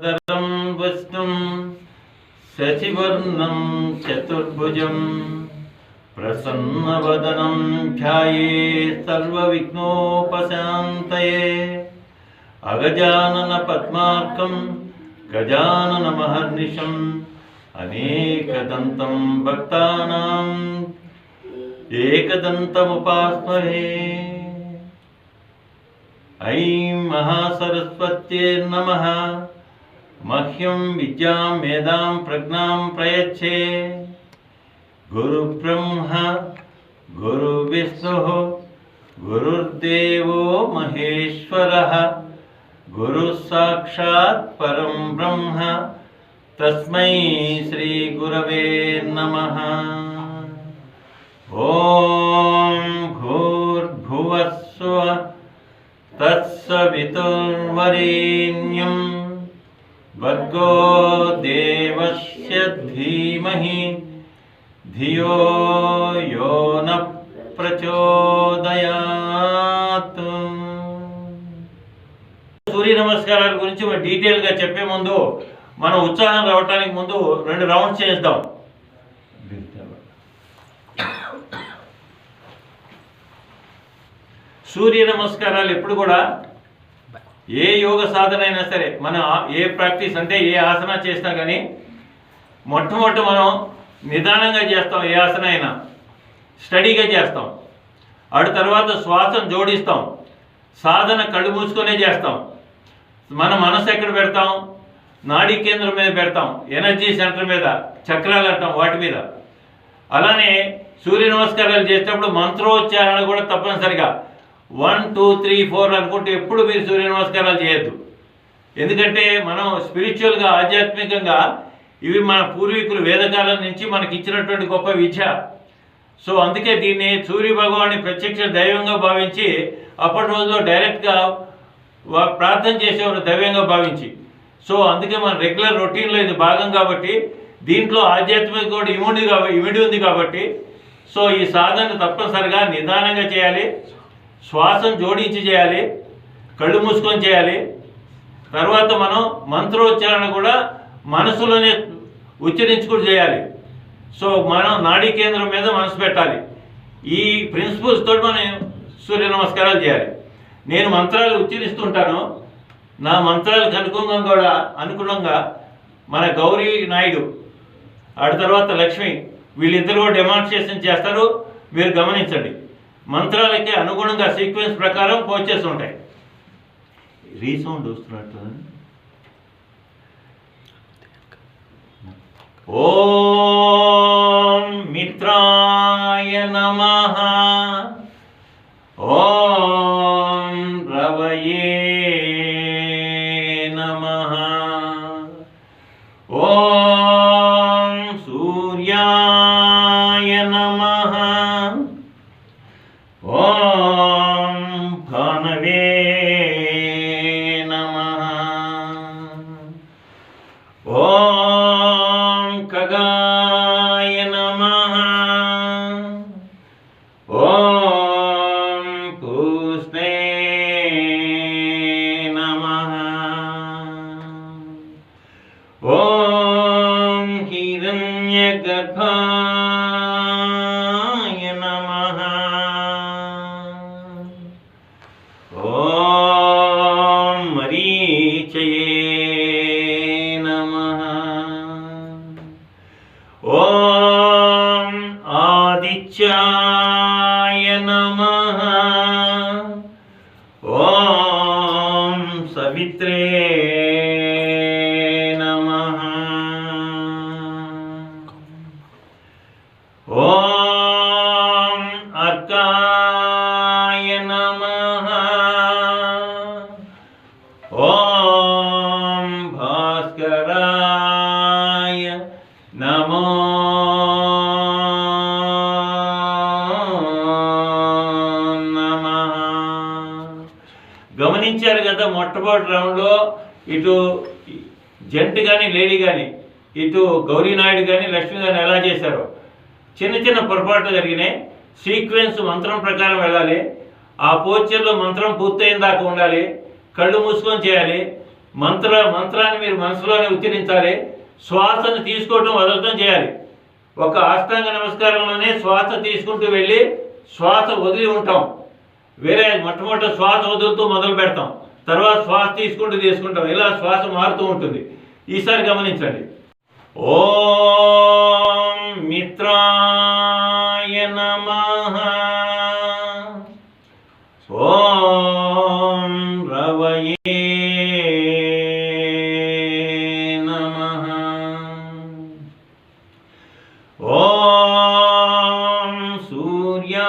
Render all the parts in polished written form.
శశివర్ధనం విష్ణుం శశివర్ణం చతుర్భుజం ప్రసన్నవదనం ధ్యాయేత్ సర్వవిఘ్నోపశాంతయే అగజానన పద్మార్కం గజాననమహర్నిశం అనేకదంతం భక్తానాం ఏకదంతముపాస్మహే. ఐం మహాసరస్వత్యై నమః. మహ్యం విద్యాం మేధాం ప్రజ్ఞాం ప్రయచ్చే. గురుబ్రహ్మ గురుర్విష్ణుః గురుర్దేవో మహేశ్వరః గురుస్సాక్షాత్ పరం బ్రహ్మ తస్మై శ్రీ గురవే నమః. ఓం భూర్భువస్సువః తత్సవితుర్వరేణ్యం భర్గో దేవస్య ధీమహి ధియో యో న ప్రచోదయాత్. సూర్య నమస్కారాల గురించి డీటెయిల్గా చెప్పే ముందు మనం ఉత్సాహం రావడానికి ముందు 2 రౌండ్స్ చేద్దాం. సూర్య నమస్కారాలు ఎప్పుడు కూడా ఏ యోగ సాధన అయినా సరే, మనం ఏ ప్రాక్టీస్ అంటే ఏ ఆసన చేసినా కానీ మొట్టమొదటి మనం నిదానంగా చేస్తాం. ఏ ఆసన అయినా స్టడీగా చేస్తాం. ఆడు తర్వాత శ్వాసను జోడిస్తాం. సాధన కళ్ళు మూసుకొనే చేస్తాం. మన మనసు ఎక్కడ పెడతాం? నాడీ కేంద్రం మీద పెడతాం, ఎనర్జీ సెంటర్ మీద, చక్రాలు అంటాం వాటి మీద. అలానే సూర్య నమస్కారాలు చేసేటప్పుడు మంత్రోచ్చారణ కూడా తప్పనిసరిగా 1 2 3 4 అనుకుంటే ఎప్పుడు మీరు సూర్య నమస్కారాలు చేయొద్దు. ఎందుకంటే మనం స్పిరిచువల్గా ఆధ్యాత్మికంగా ఇవి మన పూర్వీకులు వేదకాలం నుంచి మనకి ఇచ్చినటువంటి గొప్ప విద్య. సో అందుకే దీన్ని సూర్య భగవాన్ని ప్రత్యక్ష దైవంగా భావించి అప్పటి రోజుల్లో డైరెక్ట్గా ప్రార్థన చేసేవారు దైవంగా భావించి. సో అందుకే మన రెగ్యులర్ రొటీన్లో ఇది భాగం కాబట్టి దీంట్లో ఆధ్యాత్మిక కూడా ఇమిడి ఉంది కాబట్టి సో ఈ సాధన తప్పనిసరిగా నిదానంగా చేయాలి. శ్వాసను జోడించి చేయాలి. కళ్ళు మూసుకొని చేయాలి. తర్వాత మనం మంత్రోచ్చారణ కూడా మనసులోనే ఉచ్చరించుకుని చేయాలి. సో మనం నాడీ కేంద్రం మీద మనసు పెట్టాలి. ఈ ప్రిన్సిపల్స్ తోటి మనం సూర్య నమస్కారాలు చేయాలి. నేను మంత్రాలు ఉచ్చరిస్తుంటాను. నా మంత్రాలకు అనుగుణంగా మన గౌరీ నాయుడు ఆడ తర్వాత లక్ష్మి వీళ్ళిద్దరూ కూడా డెమాన్స్ట్రేషన్ చేస్తారు. మీరు గమనించండి. మంత్రాలకి అనుగుణంగా సీక్వెన్స్ ప్రకారం పోచెస్ ఉంటాయి. రీసౌండ్ వస్తున్నట్టు. ఓం మిత్రాయ నమః. ఓం రవయే నమః. ఓం సూర్యాయ నమః. ఓం భానవే నమః. ఓం ఖగాయ నమః. ఓం పూష్ణే నమః. ఓం హిరణ్యగర్భాయ నమః. ఓం మరీచయే నమః. ఓం ఆదిత్యాయ నమః. ఓం సవిత్రే నమః. ఓం అర్కాయ నమః. ఓం భాస్కరాయ నమో నమః. గమనించారు కదా, మొట్టమొదటి రౌండ్లో ఇటు జెంట్ కానీ లేడీ కానీ, ఇటు గౌరీనాయుడు కానీ లక్ష్మి కానీ ఎలా చేశారో చిన్న చిన్న పొరపాట్లు జరిగినాయి. సీక్వెన్స్ మంత్రం ప్రకారం వెళ్ళాలి. ఆ పోస్చర్లో మంత్రం పూర్తయిన దాకా ఉండాలి. కళ్ళు మూసుకొని చేయాలి. మంత్రాన్ని మీరు మనసులోనే ఉచ్చరించాలి. శ్వాసను తీసుకోవటం వదలటం చేయాలి. ఒక అష్టాంగ నమస్కారంలోనే శ్వాస తీసుకుంటూ వెళ్ళి శ్వాస వదిలి ఉంటాం. వేరే మొట్టమొదటి శ్వాస వదులుతూ మొదలు పెడతాం, తర్వాత శ్వాస తీసుకుంటాం. ఇలా శ్వాస మారుతూ ఉంటుంది. ఈసారి గమనించండి. ఓం మిత్రాయ నమః, ఓం రవయే నమః, ఓం సూర్యాయ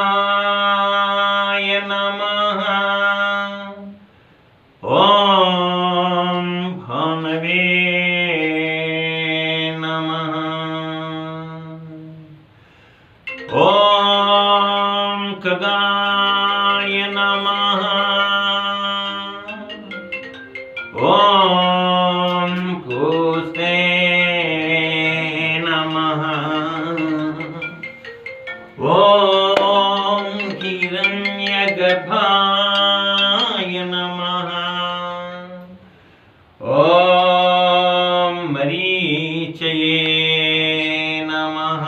నమః, ఓం భానవే నమః, ఓం ఖగాయ నమః, ఓం కూస్తే నమః, ఓం హిరణ్యగర్భాయ నమః, ఓం మరీచయే నమః,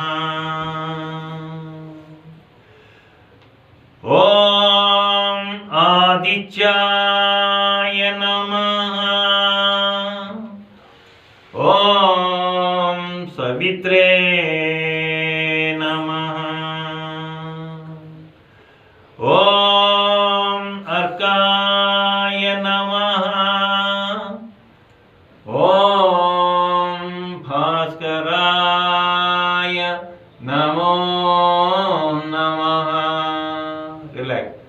ఓం ఆదిత్యాయ నమః, ఓం సవిత్రే నమః, ఓం అర్కాయ నమః, ఓం భాస్కరాయ నమో నమః. రిలాక్స్.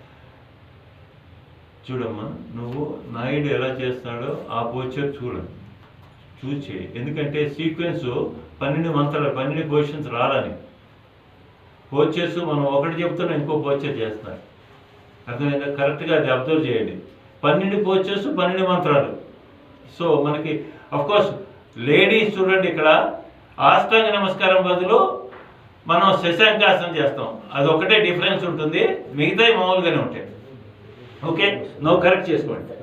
చూడమ్మా, నువ్వు నాయుడు ఎలా చేస్తాడో ఆ పోస్చర్ చూసి, ఎందుకంటే సీక్వెన్స్ 12 మంత్రాలు 12 పొజిషన్స్ రాలని పోస్చర్స్ మనం ఒకటి చెప్తున్నా ఇంకో పోస్చర్ చేస్తున్నారు. అర్థమైందా? కరెక్ట్గా అది అబ్జర్వ్ చేయండి. 12 పోస్చర్స్ 12 మంత్రాలు. సో మనకి అఫ్కోర్స్ లేడీస్ చూడండి, ఇక్కడ అష్టాంగ నమస్కారం బదులు మనం శశాంకాసనం చేస్తాం. అది ఒకటే డిఫరెన్స్ ఉంటుంది, మిగతాయి మామూలుగానే ఉంటాయి. ఓకే, నువ్వు కరెక్ట్ చేసుకోండి.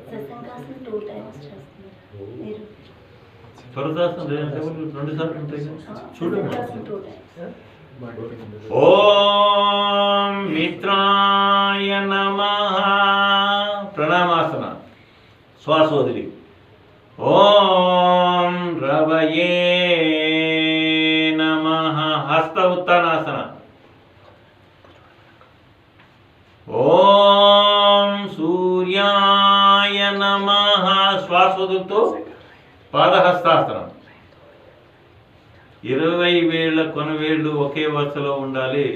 పరుదాసనం 2 సార్లు ఉంటాయి చూడండి. ఓం మిత్రాయ నమః, ప్రణామాసన, శ్వాస వదిలి. ఓం రవయే నమః, హస్త ఉత్తానాసన. ఓం సూర్యాయ నమః, శ్వాస వదులుతూ పాదహస్తాసనం. 20 వేళ్ల కొనవేళ్ళు ఒకే వరుసలో ఉండాలి.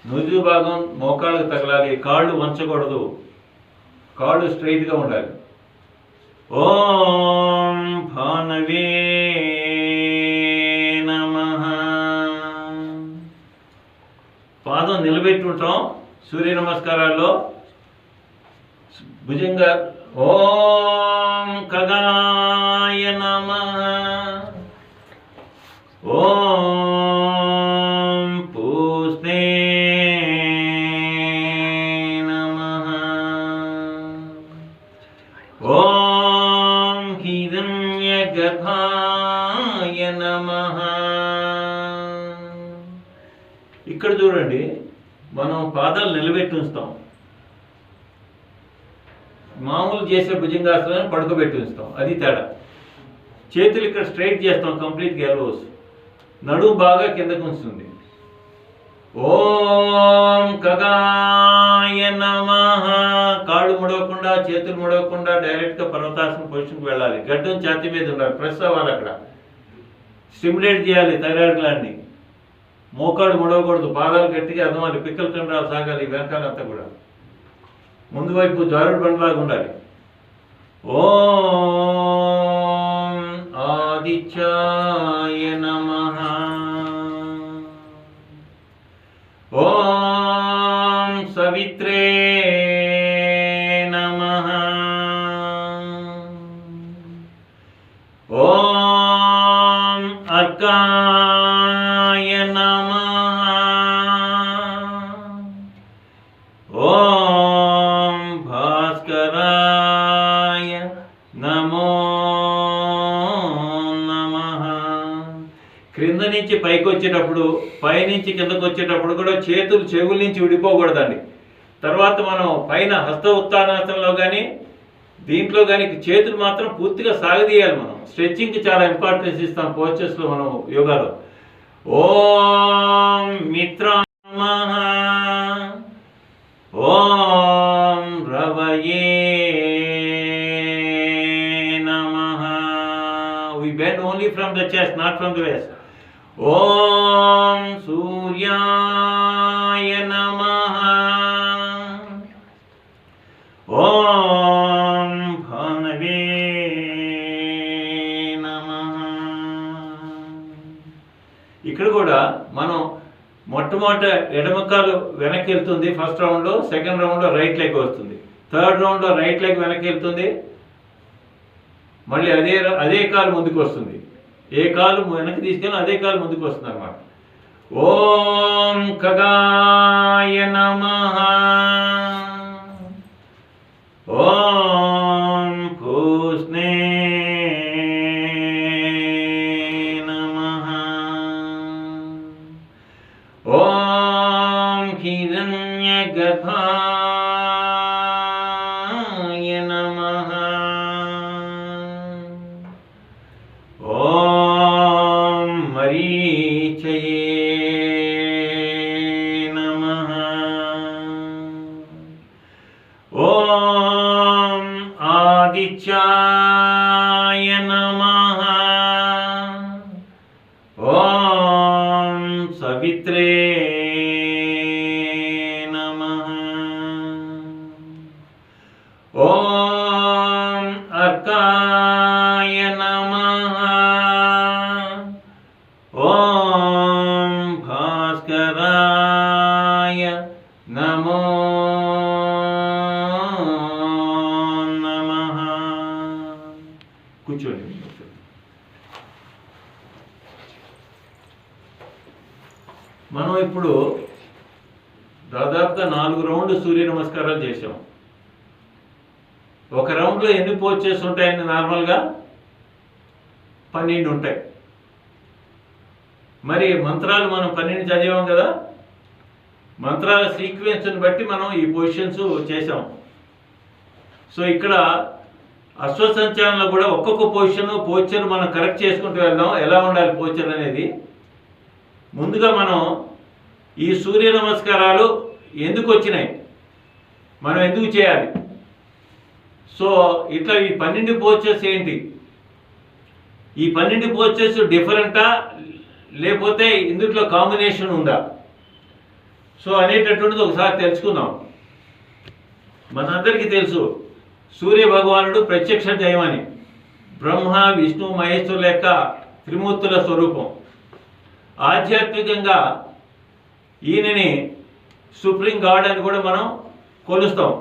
నుదురు భాగం మోకాళ్ళకు తగలాలి. కాళ్ళు వంచకూడదు, కాళ్ళు స్ట్రైట్గా ఉండాలి. ఓం భానవే నమః, పాదం నిలబెట్టి ఉంటాం సూర్య నమస్కారాల్లో. భుజంగా ఓం ఖగాయ నమః, ఓం పూస్తే నమః, ఓం హిరణ్యగర్భాయ నమః. ఇక్కడ చూడండి, మనం పాదాలు నిలబెట్టి ఉంచుతాం. మామూలు చేసే భుజంగాసనాన్ని పడుకోబెట్టి ఉంచుతాం, అది తేడా. చేతులు ఇక్కడ స్ట్రైట్ చేస్తాం, కంప్లీట్గా ఎల్బోస్. నడుము బాగా కిందకు ఉంచుతుంది. ఓం ఖగాయ నమః, కాళ్ళు ముడవకుండా చేతులు ముడవకుండా డైరెక్ట్గా పర్వతాసన పొజిషన్కి వెళ్ళాలి. గడ్డం ఛాతీ మీద ఉండాలి, ప్రెస్ అవ్వాలి, అక్కడ స్టిమ్యులేట్ చేయాలి థైరాయిడ్ గ్లాండ్ని. మోకాళ్ళు ముడవకూడదు, పాదాలు గట్టిగా అదమాలి, పిక్కల కండరాలు సాగాలి, వెనకాలంతా కూడా. ముందు వైపు జారుడు బండలాగా ఉండాలి. ఓం ఆదిత్యాయ నమః, ఓం సవిత్రే నమః, ఓం అర్కాయ నమః, ఓం భాస్కరాయ నమః. క్రింద నుంచి పైకి వచ్చేటప్పుడు, పైనుంచి కిందకు వచ్చేటప్పుడు కూడా చేతులు చెవుల నుంచి విడిపోకూడదండి. తర్వాత మనం పైన హస్త ఉత్తానాసనంలో కానీ దీంట్లో కానీ చేతులు మాత్రం పూర్తిగా సాగదీయాలి. మనం స్ట్రెచ్చింగ్కి చాలా ఇంపార్టెన్స్ ఇస్తాం పోస్చర్స్లో మనం యోగాలో. ఓం మిత్రాయ నమః, ఓం రవయే నమః. We bend only from the chest, not from the waist. ఓం సూర్యాయ నమః, ఓం భానవే నమః. ఇక్కడ కూడా మనం మొట్టమొదట ఎడమకాలు వెనక్కి వెళ్తుంది ఫస్ట్ రౌండ్లో, సెకండ్ రౌండ్లో రైట్ లెగ్ వస్తుంది, థర్డ్ రౌండ్లో రైట్ లెగ్ వెనక్కి వెళ్తుంది, మళ్ళీ అదే కాలు ముందుకు వస్తుంది. ఏ కాలు వెనక్కి తీసుకెళ్ళి అదే కాలు ముందుకు వస్తుంది అన్నమాట. ఓం ఖగాయ నమః, ఓం పూష్ణే నమః, ఓం హిరణ్యగర్భాయ నమః, ఓం మరీచయే నమః, ఓం ఆదిత్యాయ నమః, ఓం సవిత్రే నమః, ఓం అర్కాయ నమః, ఓం భాస్కరాయ నమో నమః. కూర్చోండి. మనం ఇప్పుడు దాదాపుగా 4 రౌండ్లు సూర్య నమస్కారాలు చేసాం. ఒక రౌండ్లో ఎన్ని పోస్చర్స్ ఉంటాయండి? నార్మల్గా 12 ఉంటాయి. మరి మంత్రాలు మనం 12 చదివాం కదా, మంత్రాల సీక్వెన్స్ని బట్టి మనం ఈ పొజిషన్స్ చేసాం. సో ఇక్కడ అశ్వసంచారంలో కూడా ఒక్కొక్క పోస్చర్ మనం కరెక్ట్ చేసుకుంటూ వెళ్దాం, ఎలా ఉండాలి పోస్చర్ అనేది. ముందుగా మనం ఈ సూర్య నమస్కారాలు ఎందుకు వచ్చినాయి, మనం ఎందుకు చేయాలి, సో ఇట్లా ఈ 12 పోస్చర్స్ ఏంటి, ఈ 12 పోస్చర్స్ డిఫరెంటా లేకపోతే ఇందులో కాంబినేషన్ ఉందా, సో అనేటటువంటిది ఒకసారి తెలుసుకుందాం. మనందరికీ తెలుసు సూర్య భగవానుడు ప్రత్యక్ష దైవమని, బ్రహ్మ విష్ణు మహేశ్వరుల యొక్క త్రిమూర్తుల స్వరూపం. ఆధ్యాత్మికంగా ఈయనని సుప్రీం గాడ్ అని కూడా మనం కొలుస్తాం.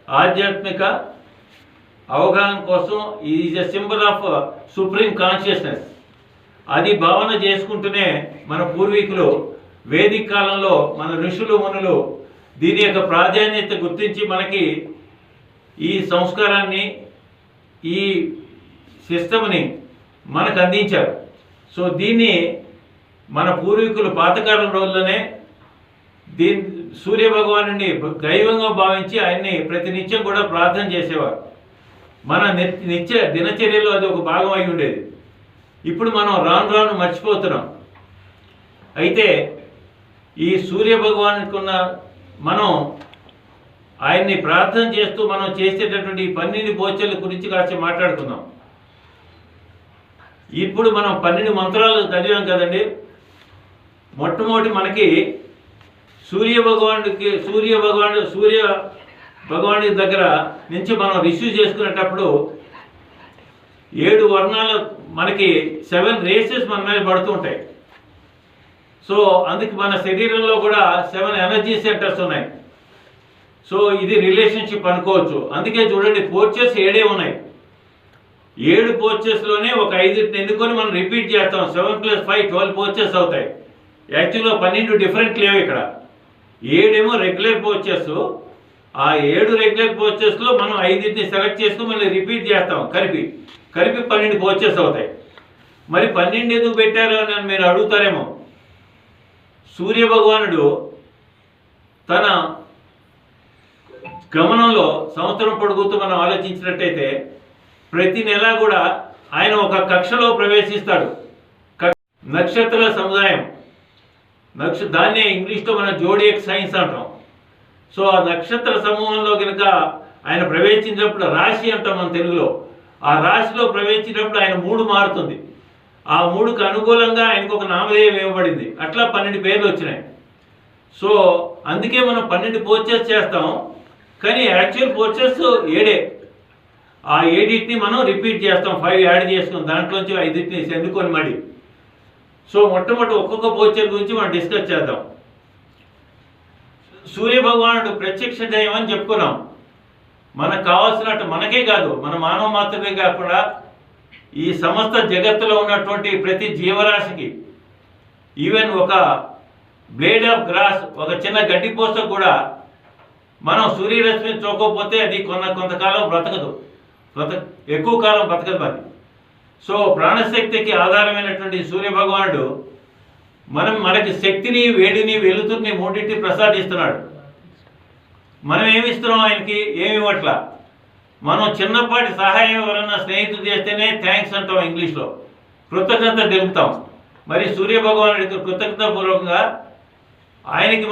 ఆధ్యాత్మిక అవగాహన కోసం is a symbol of supreme consciousness. అది భావన చేసుకుంటూనే మన పూర్వీకులు వేదిక కాలంలో మన ఋషులు మునులు దీని యొక్క ప్రాధాన్యత గుర్తించి మనకి ఈ సంస్కారాన్ని ఈ సిస్టమ్ని మనకు అందించారు. సో దీన్ని మన పూర్వీకులు పాతకాలం రోజుల్లోనే సూర్య భగవానుడిని దైవంగా భావించి ఆయన్ని ప్రతినిత్యం కూడా ప్రార్థన చేసేవారు. మన నిత్య దినచర్యలో అది ఒక భాగం అయి ఉండేది. ఇప్పుడు మనం రాను రాను మర్చిపోతున్నాం. అయితే ఈ సూర్య భగవానుడికి ఉన్న మనం ఆయన్ని ప్రార్థన చేస్తూ మనం చేసేటటువంటి 12 పోస్చర్ల గురించి కాస్త మాట్లాడుకుందాం. ఇప్పుడు మనం 12 మంత్రాలు చదివాం కదండి. మొట్టమొదటి మనకి సూర్య భగవానుడి దగ్గర నుంచి మనం రిసీవ్ చేసుకునేటప్పుడు 7 వర్ణాలు మనకి 7 రేసెస్ మన మీద పడుతూ ఉంటాయి. సో అందుకు మన శరీరంలో కూడా 7 ఎనర్జీ సెంటర్స్ ఉన్నాయి. సో ఇది రిలేషన్షిప్ అనుకోవచ్చు. అందుకే చూడండి పోస్చర్స్ 7 ఉన్నాయి. 7 పోస్చర్స్లోనే ఒక 5 ఎన్నుకొని మనం రిపీట్ చేస్తాం. 7 + 5 12 పోస్చర్స్ అవుతాయి. యాక్చువల్గా 12 డిఫరెంట్ లేవు. ఇక్కడ 7 రెగ్యులర్ పోస్చర్స్, ఆ 7 రెగ్యులర్ పోస్చెస్లో మనం 5ని సెలెక్ట్ చేసుకుని మళ్ళీ రిపీట్ చేస్తాం కలిపి 12 పోస్చెస్ అవుతాయి. మరి 12 ఎందుకు పెట్టారు అని మీరు అడుగుతారేమో. సూర్య భగవానుడు తన గమనంలో సంవత్సరం పొడుగుతూ మనం ఆలోచించినట్టయితే ప్రతి నెల కూడా ఆయన ఒక కక్షలో ప్రవేశిస్తాడు. నక్షత్రాల సముదాయం, దాన్నే ఇంగ్లీష్లో మనం జోడియాక్ సైన్స్ అంటాం. సో ఆ నక్షత్ర సమూహంలో కనుక ఆయన ప్రవేశించినప్పుడు రాశి అంటాం మన తెలుగులో. ఆ రాశిలో ప్రవేశించినప్పుడు ఆయన 3 మారుతుంది. ఆ 3కు అనుకూలంగా ఆయనకు ఒక నామధేయం ఇవ్వబడింది. అట్లా 12 పేర్లు వచ్చినాయి. సో అందుకే మనం 12 పోస్చెస్ చేస్తాం. కానీ యాక్చువల్ పోస్చెస్ 7. ఆ 7ని మనం రిపీట్ చేస్తాం, 5 యాడ్ చేసుకుని దాంట్లోంచి 5ని ఎన్నుకొని మరి. సో మొట్టమొదటి ఒక్కొక్క పోస్చర్ గురించి మనం డిస్కస్ చేద్దాం. సూర్య భగవానుడు ప్రత్యక్ష దైవం అని చెప్పుకున్నాం. మనకు కావాల్సినట్టు మనకే కాదు, మన మానవ మాత్రమే కాకుండా ఈ సమస్త జగత్తులో ఉన్నటువంటి ప్రతి జీవరాశికి, ఈవెన్ ఒక బ్లేడ్ ఆఫ్ గ్రాస్, ఒక చిన్న గడ్డి పోసకు కూడా మనం సూర్యరశ్మి చూడకపోతే అది కొంతకాలం బ్రతకదు, ఎక్కువ కాలం బ్రతకదు అది. సో ప్రాణశక్తికి ఆధారమైనటువంటి సూర్య భగవానుడు మనకి శక్తిని, వేడిని, వెలుతురిని 3టిని ప్రసాదిస్తున్నాడు. మనం ఏమిస్తున్నాం ఆయనకి? ఏమి ఇవ్వట్లా. మనం చిన్నపాటి సహాయం ఎవరన్నా స్నేహితులు చేస్తేనే థ్యాంక్స్ అంటాం, ఇంగ్లీష్లో కృతజ్ఞత తెలుపుతాం. మరి సూర్య భగవానుడికి కృతజ్ఞతాపూర్వకంగా ఆయనకి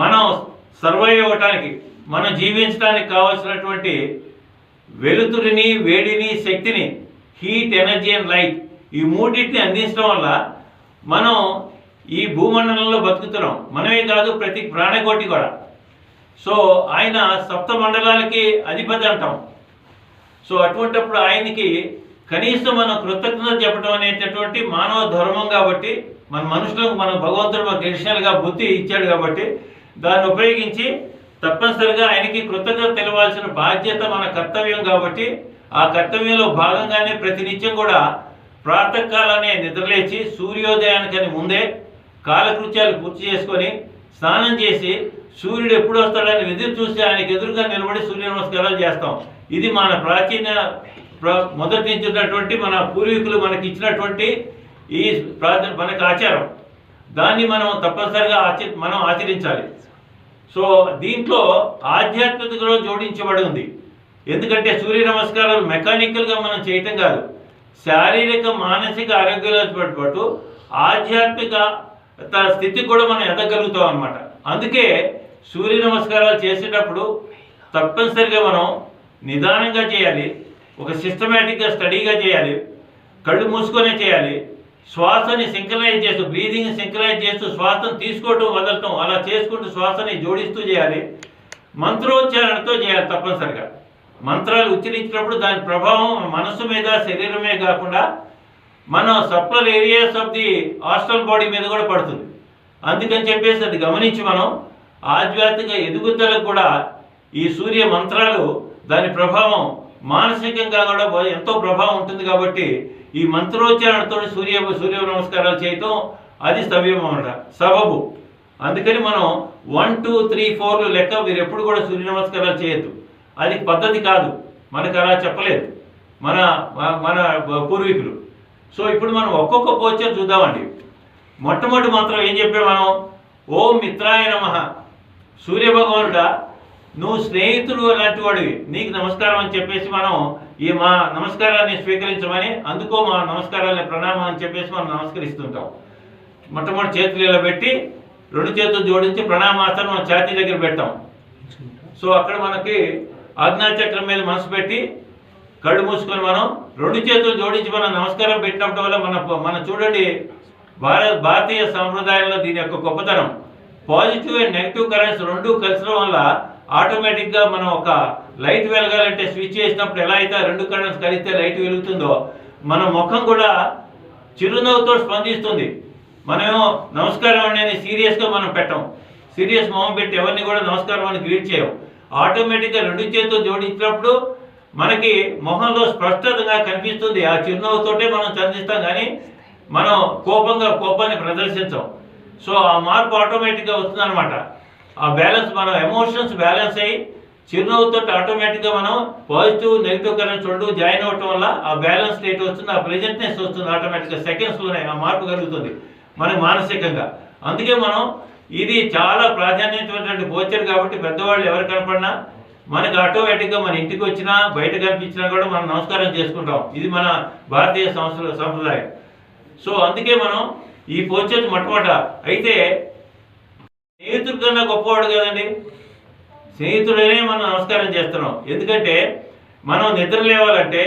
మనం సర్వైవ్ అవ్వటానికి, మనం జీవించడానికి కావాల్సినటువంటి వెలుతురిని, వేడిని, శక్తిని, హీట్, ఎనర్జీ అండ్ లైట్, ఈ 3టిని అందించడం వల్ల మనం ఈ భూమండలంలో బతుకుతున్నాం. మనమే కాదు, ప్రతి ప్రాణకోటి కూడా. సో ఆయన 7 మండలాలకి అధిపతి అంటాం. సో అటువంటిప్పుడు ఆయనకి కనీసం మనం కృతజ్ఞత చెప్పడం అనేటటువంటి మానవ ధర్మం. కాబట్టి మన మనుషులకు మన భగవంతుడు మనకు అడిషనల్గా బుద్ధి ఇచ్చాడు కాబట్టి దాన్ని ఉపయోగించి తప్పనిసరిగా ఆయనకి కృతజ్ఞత తెలవాల్సిన బాధ్యత మన కర్తవ్యం. కాబట్టి ఆ కర్తవ్యంలో భాగంగానే ప్రతినిత్యం కూడా ప్రాతకాలానే నిద్రలేచి సూర్యోదయానికని ముందే కాలకృత్యాలు పూర్తి చేసుకొని స్నానం చేసి సూర్యుడు ఎప్పుడు వస్తాడని ఎదురు చూసి ఆయనకు ఎదురుగా నిలబడి సూర్య నమస్కారాలు చేస్తాం. ఇది మన ప్రాచీన మొదటి నుంచి ఉన్నటువంటి మన పూర్వీకులు మనకి ఇచ్చినటువంటి ఈ మనకు ఆచారం. దాన్ని మనం తప్పనిసరిగా మనం ఆచరించాలి. సో దీంట్లో ఆధ్యాత్మికలో జోడించబడి ఉంది. ఎందుకంటే సూర్య నమస్కారాలు మెకానికల్గా మనం చేయటం కాదు, శారీరక, మానసిక ఆరోగ్యాలతో పాటు ఆధ్యాత్మిక స్థితి కూడా మనం ఎదగలుగుతాం అన్నమాట. అందుకే సూర్య నమస్కారాలు చేసేటప్పుడు తప్పనిసరిగా మనం నిదానంగా చేయాలి, ఒక సిస్టమేటిక్గా స్టడీగా చేయాలి, కళ్ళు మూసుకొనే చేయాలి, శ్వాసని సింక్రనైజ్ చేస్తూ, బ్రీదింగ్ సింక్రనైజ్ చేస్తూ శ్వాసను తీసుకోవటం వదలటం అలా చేసుకుంటూ శ్వాసని జోడిస్తూ చేయాలి. మంత్రోచ్చారణతో చేయాలి. తప్పనిసరిగా మంత్రాలు ఉచ్చరించినప్పుడు దాని ప్రభావం మనసు మీద, శరీరమే కాకుండా మన subtler areas of the astral body మీద కూడా పడుతుంది. అందుకని చెప్పేసి అది గమనించి మనం ఆధ్యాత్మిక ఎదుగుదలకు కూడా ఈ సూర్య మంత్రాలు, దాని ప్రభావం మానసికంగా కూడా ఎంతో ప్రభావం ఉంటుంది. కాబట్టి ఈ మంత్రోచ్చారణతో సూర్య నమస్కారాలు చేయటం అది సవ్యం అన్నమాట, సబబు. అందుకని మనం 1, 2, 3, 4 లెక్క మీరు ఎప్పుడు కూడా సూర్య నమస్కారాలు చేయొద్దు. అది పద్ధతి కాదు, మనకు అలా చెప్పలేదు మన పూర్వీకులు. సో ఇప్పుడు మనం ఒక్కొక్క పోస్చర్ చూద్దామండి. మొట్టమొదటి మంత్రం ఏం చెప్పాం మనం? ఓం మిత్రాయ నమః. సూర్య భగవానుడా, నువ్వు స్నేహితుడు అలాంటి వాడివి, నీకు నమస్కారం అని చెప్పేసి మనం ఈ మా నమస్కారాన్ని స్వీకరించమని, అందుకో మా నమస్కారాన్ని ప్రణామం అని చెప్పేసి మనం నమస్కరిస్తుంటాం. మొట్టమొదటి చేతులు ఇలా పెట్టి 2 చేతులు జోడించి ప్రణామాసనం మనం ఛాతీ దగ్గర పెట్టాం. సో అక్కడ మనకి ఆజ్ఞాచక్రం మీద మనసు పెట్టి కళ్ళు మూసుకొని మనం 2 చేతులు జోడించి మనం నమస్కారం పెట్టినప్పుడు వల్ల మన చూడండి భారతీయ సాంప్రదాయంలో దీని యొక్క గొప్పతనం. పాజిటివ్ అండ్ నెగిటివ్ కరెంట్స్ 2 కలిసడం వల్ల ఆటోమేటిక్గా మనం ఒక లైట్ వెలగాలంటే స్విచ్ చేసినప్పుడు ఎలా అయితే 2 కరెంట్స్ కలిస్తే లైట్ వెలుగుతుందో మన ముఖం కూడా చిరునవ్వుతో స్పందిస్తుంది. మనమేమో నమస్కారం అనేది సీరియస్గా మనం పెట్టాం, సీరియస్ మొహం పెట్టి ఎవరిని కూడా నమస్కారం అని గ్రీట్ చేయం. ఆటోమేటిక్గా 2 చేతులు జోడించినప్పుడు మనకి మొహంలో స్పష్టతగా కనిపిస్తుంది. ఆ చిరునవ్వుతోటే మనం చందిస్తాం, కానీ మనం కోపాన్ని ప్రదర్శించాం. సో ఆ మార్పు ఆటోమేటిక్గా వస్తుందన్నమాట. ఆ బ్యాలెన్స్ మన ఎమోషన్స్ బ్యాలెన్స్ అయ్యి చిరునవ్వుతో ఆటోమేటిక్గా మనం పాజిటివ్ నెగిటివ్ కరెంట్స్ రెండు జాయిన్ అవ్వటం వల్ల ఆ బ్యాలెన్స్ స్టేట్ వస్తుంది, ఆ ప్రెజెంట్నెస్ వస్తుంది, ఆటోమేటిక్గా సెకండ్స్లోనే ఆ మార్పు కలుగుతుంది మనకి మానసికంగా. అందుకే మనం ఇది చాలా ప్రాధాన్యతమైనటువంటి పోచర్ కాబట్టి పెద్దవాళ్ళు ఎవరు కనపడినా మనకి ఆటోమేటిక్గా మన ఇంటికి వచ్చినా బయట కనిపించినా కూడా మనం నమస్కారం చేసుకుంటాం. ఇది మన భారతీయ సంప్రదాయం. సో అందుకే మనం ఈ పోచర్ మొట్టమొదట. అయితే స్నేహితుడి కన్నా గొప్పవాడు కదండి, స్నేహితుడనే మనం నమస్కారం చేస్తున్నాం. ఎందుకంటే మనం నిద్ర లేవాలంటే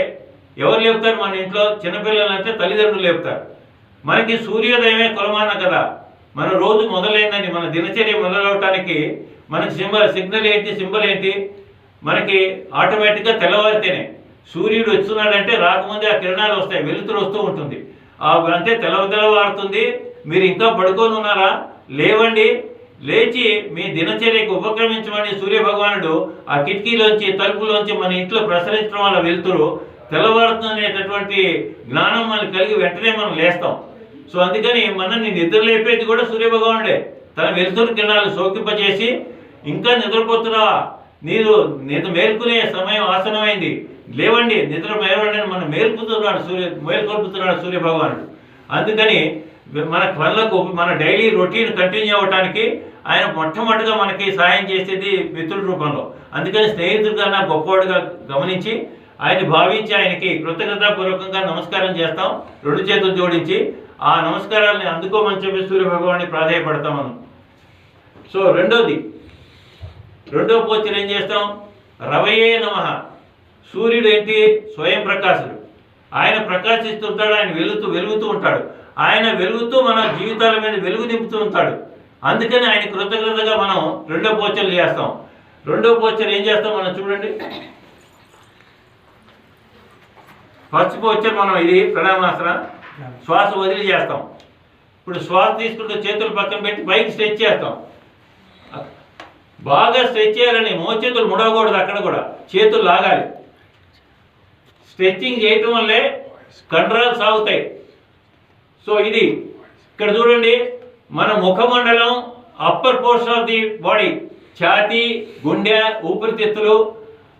ఎవరు లేపుతారు మన ఇంట్లో? చిన్నపిల్లలంటే తల్లిదండ్రులు లేపుతారు. మనకి సూర్యోదయమే కొలమాన కదా. మన రోజు మొదలైందని మన దినచర్య మొదలవటానికి మనకి సిగ్నల్ ఏంటి, సింబల్ ఏంటి? మనకి ఆటోమేటిక్గా తెల్లవారితేనే సూర్యుడు వస్తున్నాడంటే రాకముందే ఆ కిరణాలు వస్తాయి, వెలుతురు వస్తూ ఉంటుంది. అంటే తెల్లవారుతుంది, మీరు ఇంకా పడుకొని ఉన్నారా? లేవండి, లేచి మీ దినచర్యకు ఉపక్రమించమని సూర్యభగవానుడు ఆ కిటికీలోంచి తలుపులోంచి మన ఇంట్లో ప్రసరించడం వల్ల వెలుతురు తెల్లవారుతుందనేటటువంటి జ్ఞానం మనకు కలిగి వెంటనే మనం లేస్తాం. సో అందుకని మనల్ని నిద్ర లేపేది కూడా సూర్యభగవానుడే. తన వెలుతురు కిరణాలు సోకింపజేసి ఇంకా నిద్రపోతున్నావా, నిద్ర మేల్కునే సమయం ఆసనమైంది, లేవండి, నిద్ర మేలవండి మనం మేల్కొల్పుతున్నాడు సూర్యభగవానుడు. అందుకని మన పనులకు మన డైలీ రొటీన్ కంటిన్యూ అవ్వటానికి ఆయన మొట్టమొదటిగా మనకి సాయం చేసేది మిత్రుల రూపంలో. అందుకని స్నేహితుడిగా నా గొప్పవాడుగా గమనించి ఆయన భావించి ఆయనకి కృతజ్ఞతాపూర్వకంగా నమస్కారం చేస్తాం, రెండు చేతులు జోడించి. ఆ నమస్కారాలని అందుకోమని చెప్పి సూర్యభగవాన్ని ప్రాధాయపడతాం మనం. సో రెండో పోచర్ ఏం చేస్తాం? రవయే నమః. సూర్యుడు ఏంటి? స్వయం ప్రకాశుడు. ఆయన ప్రకాశిస్తుంటాడు, ఆయన వెలుగుతూ ఉంటాడు. ఆయన వెలుగుతూ మన జీవితాల మీద వెలుగు నింపుతూ ఉంటాడు. అందుకని ఆయన కృతజ్ఞతగా మనం రెండో పోచర్లు చేస్తాం. రెండో పోచర్ ఏం చేస్తాం మనం చూడండి. ఫస్ట్ పోచర్ మనం ఇది ప్రణామాసన, శ్వాస వదిలి చేస్తాం. ఇప్పుడు శ్వాస తీసుకుంటూ చేతులు పక్కన పెట్టి పైకి స్ట్రెచ్ చేస్తాం. బాగా స్ట్రెచ్ చేయాలని మోచేతులు ముడవకూడదు, అక్కడ కూడా చేతులు లాగాలి. స్ట్రెచ్చింగ్ చేయటం వల్లే కండరాలు సాగుతాయి. సో ఇది ఇక్కడ చూడండి, మన ముఖమండలం upper portion of the body, ఛాతీ, గుండె, ఊపిరితిత్తులు,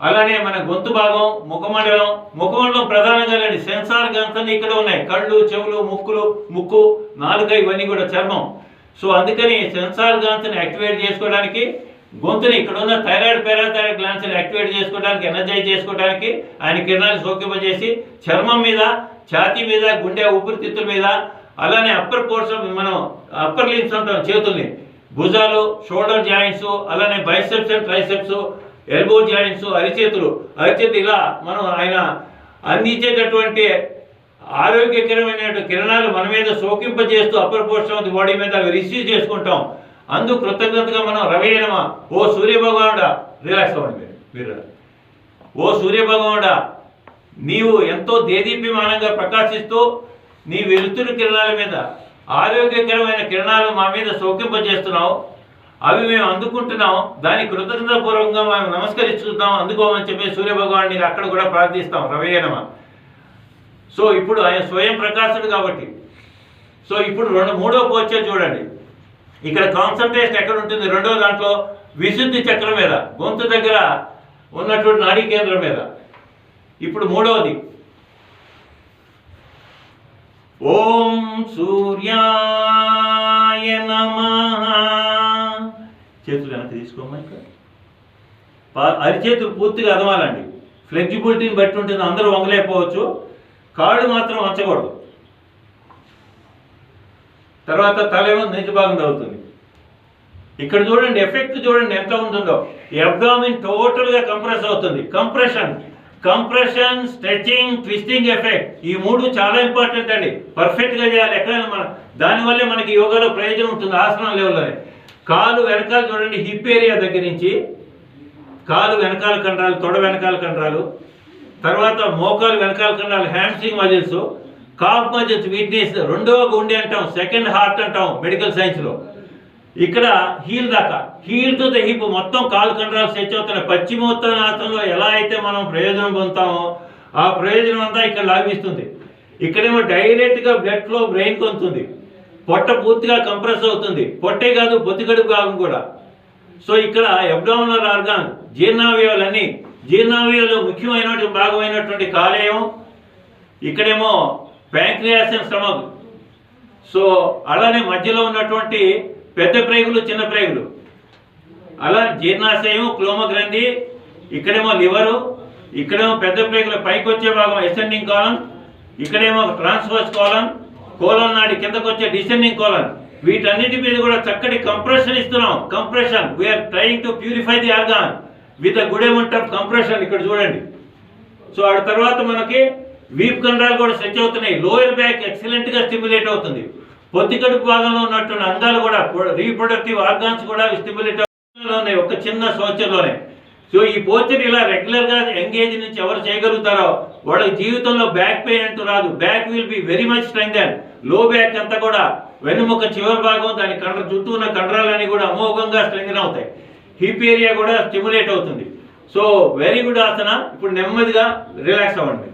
అలానే మన గొంతు భాగం, ముఖమండలం ప్రధానంగా లేని సెన్సార్ గంతలు ఇక్కడ ఉన్నాయి. కళ్ళు, చెవులు, ముక్కు, నాలుక, ఇవన్నీ కూడా చర్మం. సో అందుకని సెన్సార్ గంతని యాక్టివేట్ చేసుకోవడానికి, గొంతుని ఇక్కడ ఉన్న థైరాయిడ్ పారాథైరాయిడ్ గ్లాండ్స్ని యాక్టివేట్ చేసుకోవడానికి, ఎనర్జైజ్ చేసుకోవడానికి ఆయన కిరణాలు సోకింపజేసి చర్మం మీద, ఛాతీ మీద, గుండె, ఊపిరితిత్తుల మీద, అలానే అప్పర్ పోర్షన్ మనం అప్పర్ లింబ్స్ అంటాం చేతుల్ని, భుజాలు, షోల్డర్ జాయింట్స్, అలానే biceps and triceps, elbow joints, అరిచేతులు ఇలా మనం ఆయన అందించేటటువంటి ఆరోగ్యకరమైన కిరణాలు మన మీద సోకింపజేస్తూ upper portion of the body మీద అవి రిసీవ్ చేసుకుంటాం. అందుకు కృతజ్ఞతగా మనం రవయే నమః. ఓ సూర్యభగవానుడా, రిలాక్స్ అవ్వండి మీరు. ఓ సూర్యభగవానుడా, నీవు ఎంతో దేదీప్యమానంగా ప్రకాశిస్తూ నీ వెలుతురు కిరణాల మీద ఆరోగ్యకరమైన కిరణాలు మా మీద సోకింపజేస్తున్నావు, అవి మేము అందుకుంటున్నాం. దానికి కృతజ్ఞతాపూర్వకంగా మేము నమస్కరిస్తున్నాం, అందుకోమని చెప్పి సూర్యభగవాన్ని అక్కడ కూడా ప్రార్థిస్తాం, రవయే నమః. సో ఇప్పుడు ఆయన స్వయం ప్రకాశుడు కాబట్టి. సో ఇప్పుడు మూడో పోచర్ చూడండి. ఇక్కడ కాన్సన్ట్రేషన్ ఎక్కడ ఉంటుంది? రెండో దాంట్లో విశుద్ధి చక్రం మీద, గొంతు దగ్గర ఉన్నటువంటి నాడీ కేంద్రం మీద. ఇప్పుడు మూడవది, ఓం సూర్యాయ నమః. చేతులు వెనక్కి తీసుకోమ్మా. అరిచేతులు పూర్తిగా అదమాలండి. ఫ్లెక్సిబిలిటీని బట్టి ఉంటుంది, అందరూ వంగలేకపోవచ్చు. కాళ్ళు మాత్రం వంచకూడదు. తర్వాత తలేమో నిజ భాగం తగ్గుతుంది. ఇక్కడ చూడండి, ఎఫెక్ట్ చూడండి ఎంత ఉంటుందో. అబ్డామిన్ టోటల్గా కంప్రెస్ అవుతుంది. కంప్రెషన్, స్ట్రెచింగ్, ట్విస్టింగ్ ఎఫెక్ట్, ఈ మూడు చాలా ఇంపార్టెంట్ అండి. పర్ఫెక్ట్గా చేయాలి ఎక్కడైనా మనం. దానివల్లే మనకి యోగాలో ప్రయోజనం ఉంటుంది ఆసనం లెవెల్లోనే. కాలు వెనకాల చూడండి, హిప్ ఏరియా దగ్గర నుంచి కాలు వెనకాల కండరాలు, తొడ వెనకాల కండరాలు, తర్వాత మోకాలు వెనకాల కండరాలు, hamstring muscles, calf muscles, weakness, రెండవ గుండె అంటాం, సెకండ్ హార్ట్ అంటాం మెడికల్ సైన్స్లో. ఇక్కడ హీల్ దాకా, హీల్ టు ద హిప్ మొత్తం కాలు కండరాలు స్ట్రెచ్ అవుతున్నాయి. పశ్చిమోత్తరాసనంలో ఎలా అయితే మనం ప్రయోజనం పొందుతామో ఆ ప్రయోజనం అంతా ఇక్కడ లాభిస్తుంది. ఇక్కడేమో డైరెక్ట్గా బ్లడ్ ఫ్లో బ్రెయిన్కి అందుతుంది. పొట్ట పూర్తిగా కంప్రెస్ అవుతుంది. పొట్టే కాదు, పొత్తికడుపు భాగం కూడా. సో ఇక్కడ అబ్డామినల్ ఆర్గాన్ జీర్ణావయవాలన్నీ, జీర్ణావయవాలు ముఖ్యమైన భాగమైనటువంటి కాలేయం, ఇక్కడేమో ప్యాంక్రియాస్ అండ్ స్టమక్. సో అలానే మధ్యలో ఉన్నటువంటి పెద్ద ప్రేగులు, చిన్న ప్రేగులు, అలా జీర్ణాశయం, క్లోమ గ్రంథి, ఇక్కడేమో లివరు, ఇక్కడేమో పెద్ద ప్రేగుల పైకి వచ్చే భాగం అసెండింగ్ కాలన్, ఇక్కడేమో ట్రాన్స్వర్స్ కాలన్, కోలన్ నాడి కిందకు వచ్చే డిసెండింగ్ కాలన్. వీటన్నిటి మీద కూడా చక్కటి కంప్రెషన్ ఇస్తున్నాం. Compression, we're trying to purify the organ with a good amount of compression. ఇక్కడ చూడండి. సో ఆ తర్వాత మనకి వీప్ కండరాలు కూడా స్ట్రెచ్ అవుతున్నాయి. లోయర్ బ్యాక్ ఎక్సలెంట్గా స్టిమ్యులేట్ అవుతుంది. పొత్తి కడుపు భాగంలో ఉన్నటువంటి అంగాలు కూడా, రీప్రొడక్టివ్ ఆర్గాన్స్ కూడా స్టిమ్యులేట్ అవుతున్నాయి ఒక చిన్న సంవత్సరంలోనే. సో ఈ పోచర్ ఇలా రెగ్యులర్గా ఎంగేజ్ నుంచి ఎవరు చేయగలుగుతారో వాళ్ళకి జీవితంలో బ్యాక్ పెయిన్ అంటూ రాదు. Back will be very much strengthen. లో బ్యాక్ అంతా కూడా వెన్నుముక చివరి భాగం, దాని చుట్టూ ఉన్న కండరాలన్నీ కూడా అమోఘంగా స్ట్రెంగ్థెన్ అవుతాయి. హిప్ ఏరియా కూడా స్టిమ్యులేట్ అవుతుంది. సో వెరీ గుడ్ ఆసన. ఇప్పుడు నెమ్మదిగా రిలాక్స్ అవ్వండి.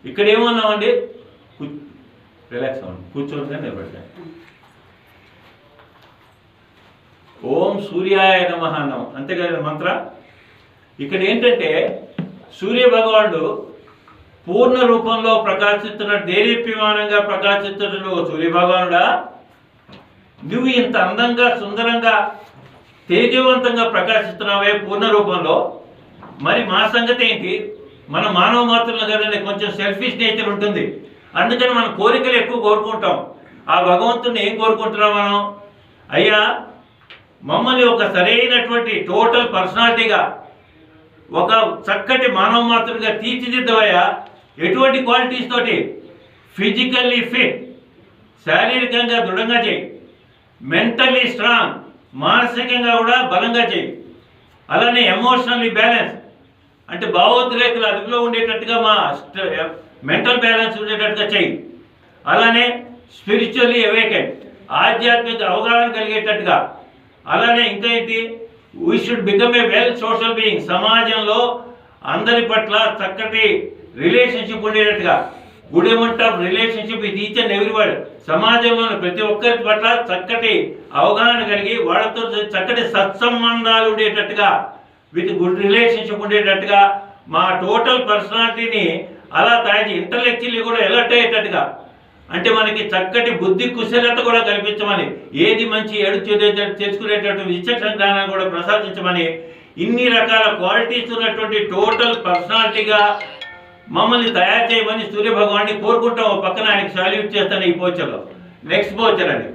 ఇక్కడ ఏమన్నామండి? రిలాక్స్ అవ్వండి, కూర్చోండి, నిలబెట్టండి. ఓం సూర్యాయ నమః అన్నాం, అంతేకాదు మంత్ర. ఇక్కడ ఏంటంటే సూర్య భగవానుడు పూర్ణ రూపంలో ప్రకాశిస్తున్న, దేదీప్యమానంగా ప్రకాశిస్తున్న సూర్య భగవానుడా, నువ్వు ఇంత అందంగా, సుందరంగా, తేజవంతంగా ప్రకాశిస్తున్నావే పూర్ణ రూపంలో, మరి మా సంగతి ఏంటి? మన మానవ మాత్రులు కదండి, కొంచెం సెల్ఫిష్ నేచర్ ఉంటుంది. అందుకని మన కోరికలు ఎక్కువ కోరుకుంటాం. ఆ భగవంతుని ఏం కోరుకుంటున్నాం మనం? అయ్యా, మమ్మల్ని ఒక సరైనటువంటి టోటల్ పర్సనాలిటీగా, ఒక చక్కటి మానవ మాత్రుడిగా తీర్చిదిద్దవయ్యా. ఎటువంటి క్వాలిటీస్ తోటి? ఫిజికల్లీ ఫిట్, శారీరకంగా దృఢంగా చేయి. మెంటల్లీ స్ట్రాంగ్, మానసికంగా కూడా బలంగా చేయి. అలానే ఎమోషనల్లీ బ్యాలెన్స్, అంటే భావోద్రేకలు అదుపులో ఉండేటట్టుగా మా మెంటల్ బ్యాలెన్స్ ఉండేటట్టుగా చేయి. అలానే స్పిరిచువల్లీ అవేకెండ్, ఆధ్యాత్మిక అవగాహన కలిగేటట్టుగా. అలానే ఇంకా ఏంటి? We should become a well social being, సమాజంలో అందరి పట్ల చక్కటి రిలేషన్షిప్ ఉండేటట్టుగా, good amount of relationship with each and everyone. సమాజంలోని ప్రతి ఒక్కరి పట్ల చక్కటి అవగాహన కలిగి వాళ్ళతో చక్కటి సత్సంబంధాలు ఉండేటట్టుగా, విత్ గుడ్ రిలేషన్షిప్ ఉండేటట్టుగా మా టోటల్ పర్సనాలిటీని అలా తయారు, ఇంటలెక్చువల్లీ కూడా ఎలర్ట్ అయ్యేటట్టుగా, అంటే మనకి చక్కటి బుద్ధి కుశలత కూడా కల్పించమని, ఏది మంచి ఏడు తెలుసుకునేటటువంటి విచక్షణ జ్ఞానాన్ని కూడా ప్రసాదించమని, ఇన్ని రకాల క్వాలిటీస్ ఉన్నటువంటి టోటల్ పర్సనాలిటీగా మమ్మల్ని తయారు చేయమని సూర్య భగవాన్ని కోరుకుంటాం. పక్కన ఆయనకి సాల్యూట్ చేస్తాను ఈ పోచర్లో. నెక్స్ట్ పోచర్ అండి.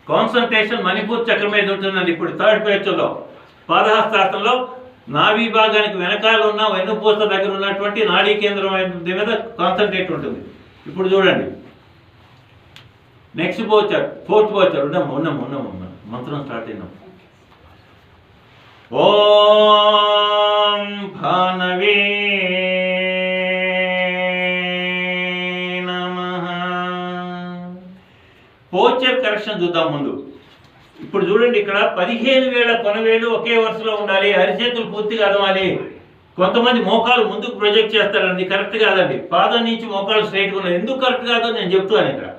కాన్సన్ట్రేషన్ మణిపూర్ చక్రం మీద ఉంటుందండి. ఇప్పుడు థర్డ్ పోచర్లో పాదహస్తాసనంలో నాభి భాగానికి వెనకాల ఉన్న వెన్నుపూస దగ్గర ఉన్నటువంటి నాడీ కేంద్రం మీద కాన్సన్ట్రేట్ ఉంటుంది. ఇప్పుడు చూడండి నెక్స్ట్ పోచర్, ఫోర్త్ పోచర్. ఉన్నాం మంత్రం స్టార్ట్ అయినాం. ఓం భానవే నమః. పోచర్ కరెక్షన్ చూద్దాం ముందు. ఇప్పుడు చూడండి, ఇక్కడ 15 వేల కొనవేలు ఒకే వరుసలో ఉండాలి. అరిచేతులు పూర్తిగా అదమాలి. కొంతమంది మోకాలు ముందుకు ప్రొజెక్ట్ చేస్తారండి, కరెక్ట్ కాదండి. పాదం నుంచి మోకాలు స్ట్రైట్గా ఉన్నాయి. ఎందుకు కరెక్ట్ కాదో నేను చెప్తాను.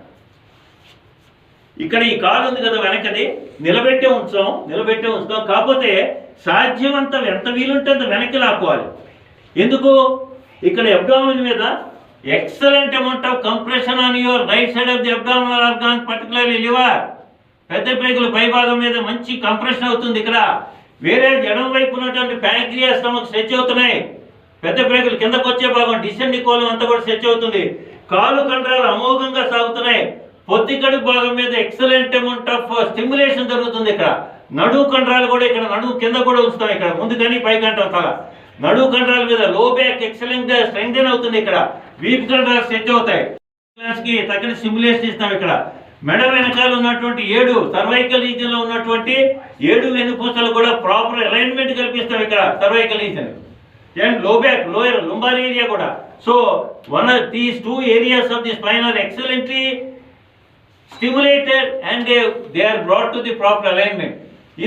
ఇక్కడ ఈ కాలు ఉంది కదా వెనకది, నిలబెట్టే ఉంచుతాం. కాకపోతే సాధ్యమంత ఎంత వీలుంటే అంత వెనక్కి లాక్కోవాలి. ఎందుకు? ఇక్కడ అబ్డామిన్ మీద excellent amount of compression on your right side of the abdominal organ, particularly liver, పెద్ద ప్రేగుల పై భాగం మీద మంచి కంప్రెషన్ అవుతుంది ఇక్కడ. వేరే ఎడమ వైపు ఉన్నటువంటి ప్యాంక్రియాస్, స్టమక్ స్ట్రెచ్ అవుతున్నాయి. పెద్ద ప్రేగులు కిందకు వచ్చే భాగం, డిసెండింగ్ కోలం అంతా కూడా స్ట్రెచ్ అవుతుంది. కాలు కండరాలు అమోఘంగా సాగుతున్నాయి. పొత్తి కడుపు భాగం మీద ఎక్సలెంట్ అమౌంట్ ఆఫ్ స్టిమ్యులేషన్ జరుగుతుంది. ఇక్కడ నడువు కండరాలు కూడా, ఇక్కడ నడువు కింద కూడా ఉంచుతాం. ఇక్కడ ముందు కానీ పై కంటాం తల. నడువు కండరాల మీద లో బ్యాక్ ఎక్సలెంట్ గా స్ట్రెంగ్థెన్ అవుతుంది. ఇక్కడ వీప్ కండరాలు స్ట్రెచ్ అవుతాయి. తగిన స్టిమ్యులేషన్ ఇస్తాం. ఇక్కడ మెడ వెనకాల ఉన్నటువంటి 7 సర్వైకల్ రీజన్ లో ఉన్నటువంటి 7 వెన్నుపూసలు కూడా ప్రాపర్ అలైన్మెంట్ కల్పిస్తాం. ఇక్కడ cervical region and low back, lower lumbar area కూడా. So one of these 2 areas of the spine are excellently stimulated and they are brought to the proper alignment.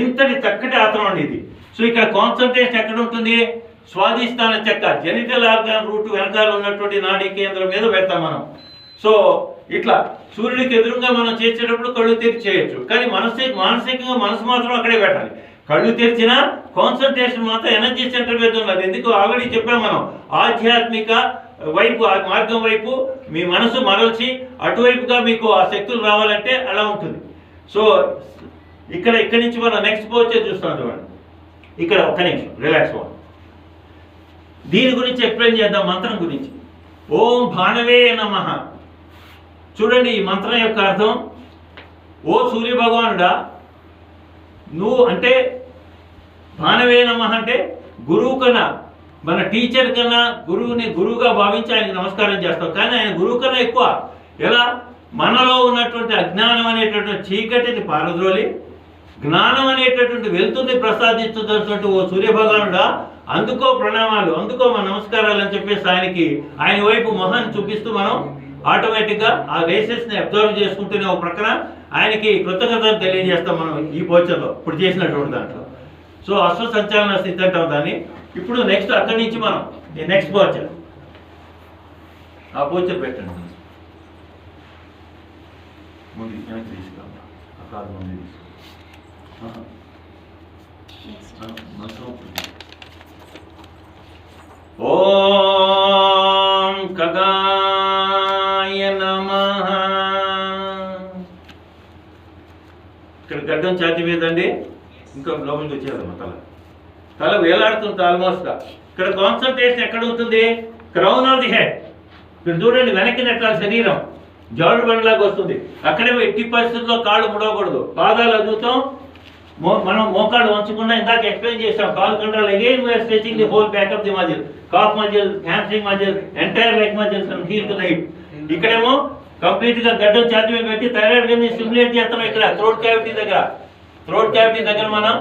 ఇంతటి చక్కటి ఆసనం అండి ఇది. సో ఇక్కడ కాన్సన్ట్రేషన్ ఎక్కడ ఉంటుంది? స్వాదిష్టాన చెక్క జెనిటల్ ఆర్గాన్ రూట్ వెనకాల ఉన్నటువంటి నాడీ కేంద్రం మీద పెడతాం మనం. సో ఇట్లా సూర్యుడికి ఎదురుగా మనం చేసేటప్పుడు కళ్ళు తెరిచి చేయొచ్చు, కానీ మానసికంగా మనసు మాత్రం అక్కడే పెట్టాలి. కళ్ళు తెరిచినా కాన్సన్ట్రేషన్ మాత్రం ఎనర్జీ సెంటర్ మీద ఉన్నది. ఎందుకు ఆల్రెడీ చెప్పాం మనం, ఆధ్యాత్మిక వైపు ఆ మార్గం వైపు మీ మనసు మరల్చి అటువైపుగా మీకు ఆ శక్తులు రావాలంటే అలా ఉంటుంది. సో ఇక్కడి నుంచి మనం నెక్స్ట్ పోచే చూస్తాం చూడండి. ఇక్కడ ఒక్క నిమిషం రిలాక్స్ అవ్వాలి. దీని గురించి ఎక్స్ప్లెయిన్ చేద్దాం, మంత్రం గురించి. ఓం భానవే నమః. చూడండి ఈ మంత్రం యొక్క అర్థం, ఓ సూర్య భగవానుడా నువ్వు అంటే, భానవే నమః అంటే గురువు కన్నా, మన టీచర్ కన్నా గురువుని గురువుగా భావించి ఆయనకు నమస్కారం చేస్తాం. కానీ ఆయన గురువు కన్నా ఎక్కువ. ఎలా? మనలో ఉన్నటువంటి అజ్ఞానం అనేటటువంటి చీకటిని పారద్రోలి జ్ఞానం అనేటటువంటి వెలుతుర్ని ప్రసాదిస్తున్నటువంటి ఓ సూర్యభగవానుడా అందుకో ప్రణామాలు, అందుకో మన నమస్కారాలు అని చెప్పేసి ఆయన వైపు మొహాన్ని చూపిస్తూ మనం ఆటోమేటిక్గా ఆ రేసెస్ని అబ్జర్వ్ చేసుకుంటూనే ఒక ప్రక్కన ఆయనకి కృతజ్ఞతలు తెలియజేస్తాం మనం ఈ పోచర్లో ఇప్పుడు చేసినటువంటి దాంట్లో. సో అశ్వ సంచాలన స్థితి అంటాం దాన్ని. ఇప్పుడు నెక్స్ట్ అక్కడి నుంచి మనం ఈ నెక్స్ట్ పోచర్, ఆ పోచర్ పెట్టండి ముందు వెనక్కి తీసుకురా, అక్కడ ముందు తీసుకురా. ఓం ఖగాయ నమః. ఇక్కడ గడ్డం ఛాతి మీదండి, ఇంకా లోపలికి వచ్చేదమ్మా తల వేలాడుతుంది ఆల్మోస్ట్గా. ఇక్కడ కాన్సన్ట్రేషన్ ఎక్కడ ఉంటుంది? Crown of the head. ఇక్కడ చూడండి వెనక్కి నెట్టాలి శరీరం, జాడు బండిలాగా వస్తుంది. అక్కడే ఎట్టి పరిస్థితుల్లో కాళ్ళు ముడవకూడదు, పాదాలు అదుగుతాం, మనం మోకాళ్ళు వంచకుండా ఇందాక ఎక్స్ప్లెయిన్ చేస్తాం. కాల్ control again we're stretching the whole back of the muscle, calf muscle, hamstring muscle, entire leg muscles and heel to the hip. ఇక్కడేమో కంప్లీట్ గా గడ్డం ఛాతి మీద పెట్టి థైరాయిడ్ ని స్టిమ్యులేట్ చేస్తున్నాం. ఇక్కడ థ్రోట్ క్యావిటీ దగ్గర మనం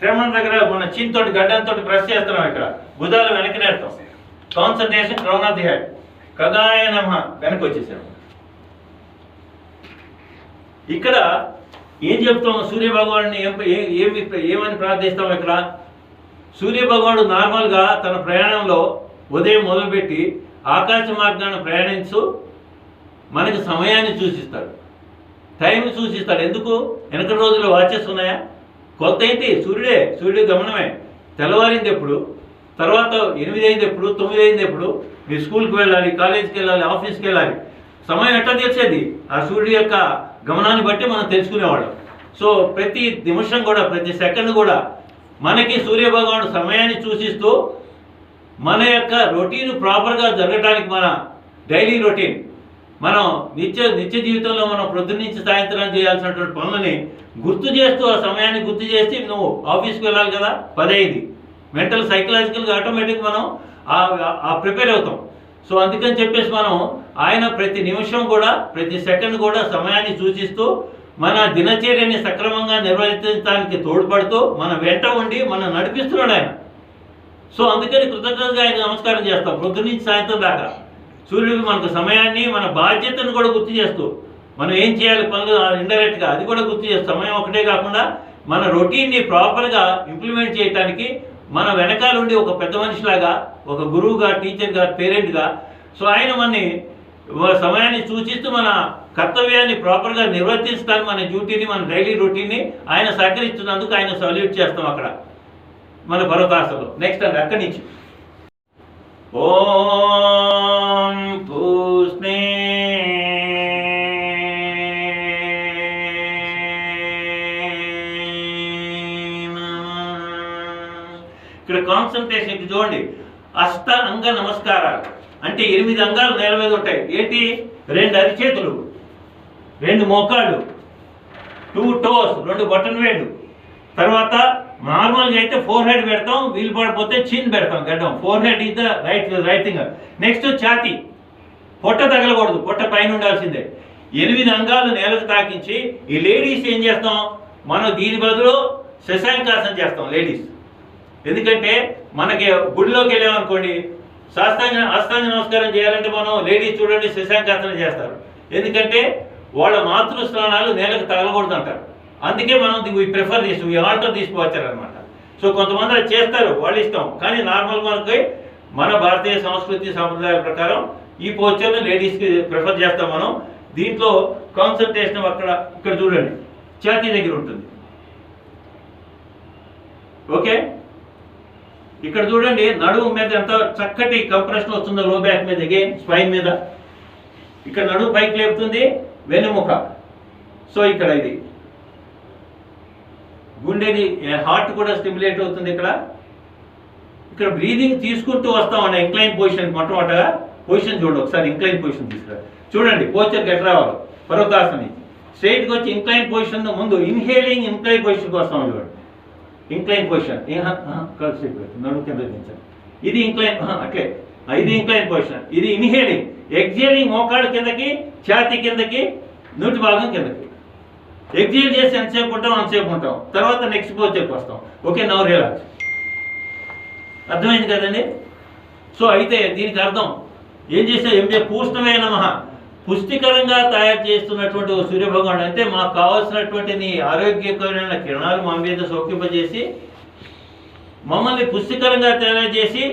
శ్రమణ దగ్గర మన చిన్ తోటి గడ్డంతో ప్రెస్ చేస్తున్నాం. ఇక్కడ భుజాలు వెనక్కి నేస్తాం. Concentration crown of the head. ఖగాయ నమః వెనక్కి వచ్చేసాం. ఇక్కడ ఏం చెప్తాం? సూర్య భగవాన్ని ఏమని ప్రార్థిస్తాం? ఇక్కడ సూర్య భగవానుడు నార్మల్గా తన ప్రయాణంలో ఉదయం మొదలుపెట్టి ఆకాశ మార్గాన్ని ప్రయాణించు మనకి సమయాన్ని సూచిస్తాడు, టైం సూచిస్తాడు. ఎందుకు? వెనక రోజుల్లో వాచెస్ ఉన్నాయా? కొలత ఏంటి? సూర్యుడి గమనమే. తెల్లవారింది ఎప్పుడు, తర్వాత 8 అయింది ఎప్పుడు, 9 అయింది ఎప్పుడు, మీరు స్కూల్కి వెళ్ళాలి, కాలేజీకి వెళ్ళాలి, ఆఫీస్కి వెళ్ళాలి. సమయం ఎట్లా తెలిసేది? ఆ సూర్యుడి యొక్క గమనాన్ని బట్టి మనం తెలుసుకునేవాళ్ళం. సో ప్రతి నిమిషం కూడా, ప్రతి సెకండ్ కూడా మనకి సూర్య భగవానుడు సమయాన్ని సూచిస్తూ మన యొక్క రొటీన్ ప్రాపర్గా జరగడానికి, మన డైలీ రొటీన్, మనం నిత్య జీవితంలో మనం ప్రొద్దున నుంచి సాయంత్రం చేయాల్సినటువంటి పనులని గుర్తు చేస్తూ, ఆ సమయాన్ని గుర్తు చేసి నువ్వు ఆఫీస్కి వెళ్ళాలి కదా 10 అయింది, మెంటల్ సైకలాజికల్గా ఆటోమేటిక్ మనం ప్రిపేర్ అవుతాం. సో అందుకని చెప్పేసి మనం ఆయన ప్రతి నిమిషం కూడా, ప్రతి సెకండ్ కూడా సమయాన్ని సూచిస్తూ మన దినచర్యని సక్రమంగా నిర్వహించడానికి తోడ్పడుతూ మన వెంట ఉండి మనం నడిపిస్తున్నాడు ఆయన. సో అందుకని కృతజ్ఞతగా ఆయన నమస్కారం చేస్తాం పొద్దున్న నుంచి సాయంత్రం దాకా. సూర్యుడికి మనకు సమయాన్ని, మన బాధ్యతను కూడా గుర్తు చేస్తూ మనం ఏం చేయాలి పనులు ఇండైరెక్ట్గా అది కూడా గుర్తు చేస్తాం. సమయం ఒకటే కాకుండా మన రొటీన్ని ప్రాపర్గా ఇంప్లిమెంట్ చేయడానికి మన వెనకాల ఉండి ఒక పెద్ద మనిషిలాగా, ఒక గురువుగా, టీచర్గా, పేరెంట్గా, సో ఆయన మనని సమయాన్ని సూచిస్తూ మన కర్తవ్యాన్ని ప్రాపర్గా నిర్వర్తించడానికి, మన డ్యూటీని, మన డైలీ రొటీన్ని ఆయన సహకరిస్తున్నందుకు ఆయన సల్యూట్ చేస్తాం అక్కడ మన పర్వతాసనలో. నెక్స్ట్ అండి అక్కడి నుంచి ఓం పూష్ణే ఇక్కడ కాన్సన్ట్రేషన్ ఇక్కడ చూడండి. అష్ట అంగ నమస్కారాలు అంటే 8 అంగాలు నేల మీద ఉంటాయి. ఏంటి? 2 అరిచేతులు, 2 మోకాళ్ళు, 2 టోస్, 2 బటన్ వేళ్ళు. తర్వాత నార్మల్గా అయితే 4 హెడ్ పెడతాం, వీలు పడిపోతే చిన్ పెడతాం గడ్డం. 4 head is the right thing. Next ఛాతీ, పొట్ట తగలకూడదు, పొట్ట పైన ఉండాల్సిందే. 8 అంగాలు నేలకు తాకించి ఈ లేడీస్ ఏం చేస్తాం? మనం దీని బదులు శశాంకాసనం చేస్తాం లేడీస్. ఎందుకంటే మనకి గుడిలోకి వెళ్ళామనుకోండి, అష్టాంగ నమస్కారం చేయాలంటే మనం లేడీస్ చూడండి శశాంకాసనం చేస్తారు. ఎందుకంటే వాళ్ళ మాతృ స్నానాలు నేలకు తగలకూడదు అంటారు. అందుకే మనం ప్రిఫర్ చేసి ఆల్టర్ తీసుకోవచ్చారనమాట. సో కొంతమంది అది చేస్తారు, వాళ్ళు ఇష్టం. కానీ నార్మల్ మనకి మన భారతీయ సంస్కృతి సాంప్రదాయాల ప్రకారం ఈ పోస్చర్ని లేడీస్కి ప్రిఫర్ చేస్తాం మనం. దీంట్లో కాన్సన్ట్రేషన్ ఇక్కడ చూడండి, ఛాతీ దగ్గర ఉంటుంది. ఓకే, ఇక్కడ చూడండి నడుము మీద ఎంత చక్కటి కంప్రెషన్ వస్తుందో, లో బ్యాక్ మీద, అగైన్ స్పైన్ మీద. ఇక్కడ నడుము పైకి లేపుతుంది, వెన్నుముక. సో ఇక్కడ ఇది గుండెని, హార్ట్ కూడా స్టిమ్యులేట్ అవుతుంది. ఇక్కడ బ్రీదింగ్ తీసుకుంటూ వస్తామండి ఇంక్లైన్ పొజిషన్. మొట్టమొదటిగా పొజిషన్ చూడండి ఒకసారి, ఇంక్లైన్ పొజిషన్ తీసుకురా చూడండి. పోస్చర్కి ఎట్లా రావాలి, పర్వతాసని స్ట్రైట్గా వచ్చి ఇంక్లైన్ పొజిషన్ ముందు ఇన్హేలింగ్ ఇంక్లైన్ పొజిషన్కి వస్తాం చూడండి. ఇంక్లైన్ పొజిషన్ నడుము కింద దించండి, ఇది ఇంక్లైన్, అట్లే ఇది ఇంక్లైన్ పొజిషన్. ఇది ఇన్హేలింగ్. ఎగ్జేలింగ్ మోకాడు కిందకి, ఛాతీ కిందకి, నూటి భాగం కిందకి. ఎగ్జేల్ చేసి ఎంతసేపు ఉంటాం అంతసేపు ఉంటాం, తర్వాత నెక్స్ట్ పోస్చర్కి వస్తాం. Okay, now relax. అర్థమైంది కదండి? సో అయితే దీనికి అర్థం ఏం చేస్తే పూష్ణమే నమః, పుష్టికరంగా తయారు చేస్తున్నటువంటి సూర్యభగవానుడు. అంటే మాకు కావాల్సినటువంటి నీ ఆరోగ్యకరమైన కిరణాలు మా మీద సౌఖ్యింపజేసి మమ్మల్ని పుష్టికరంగా తయారు చేసి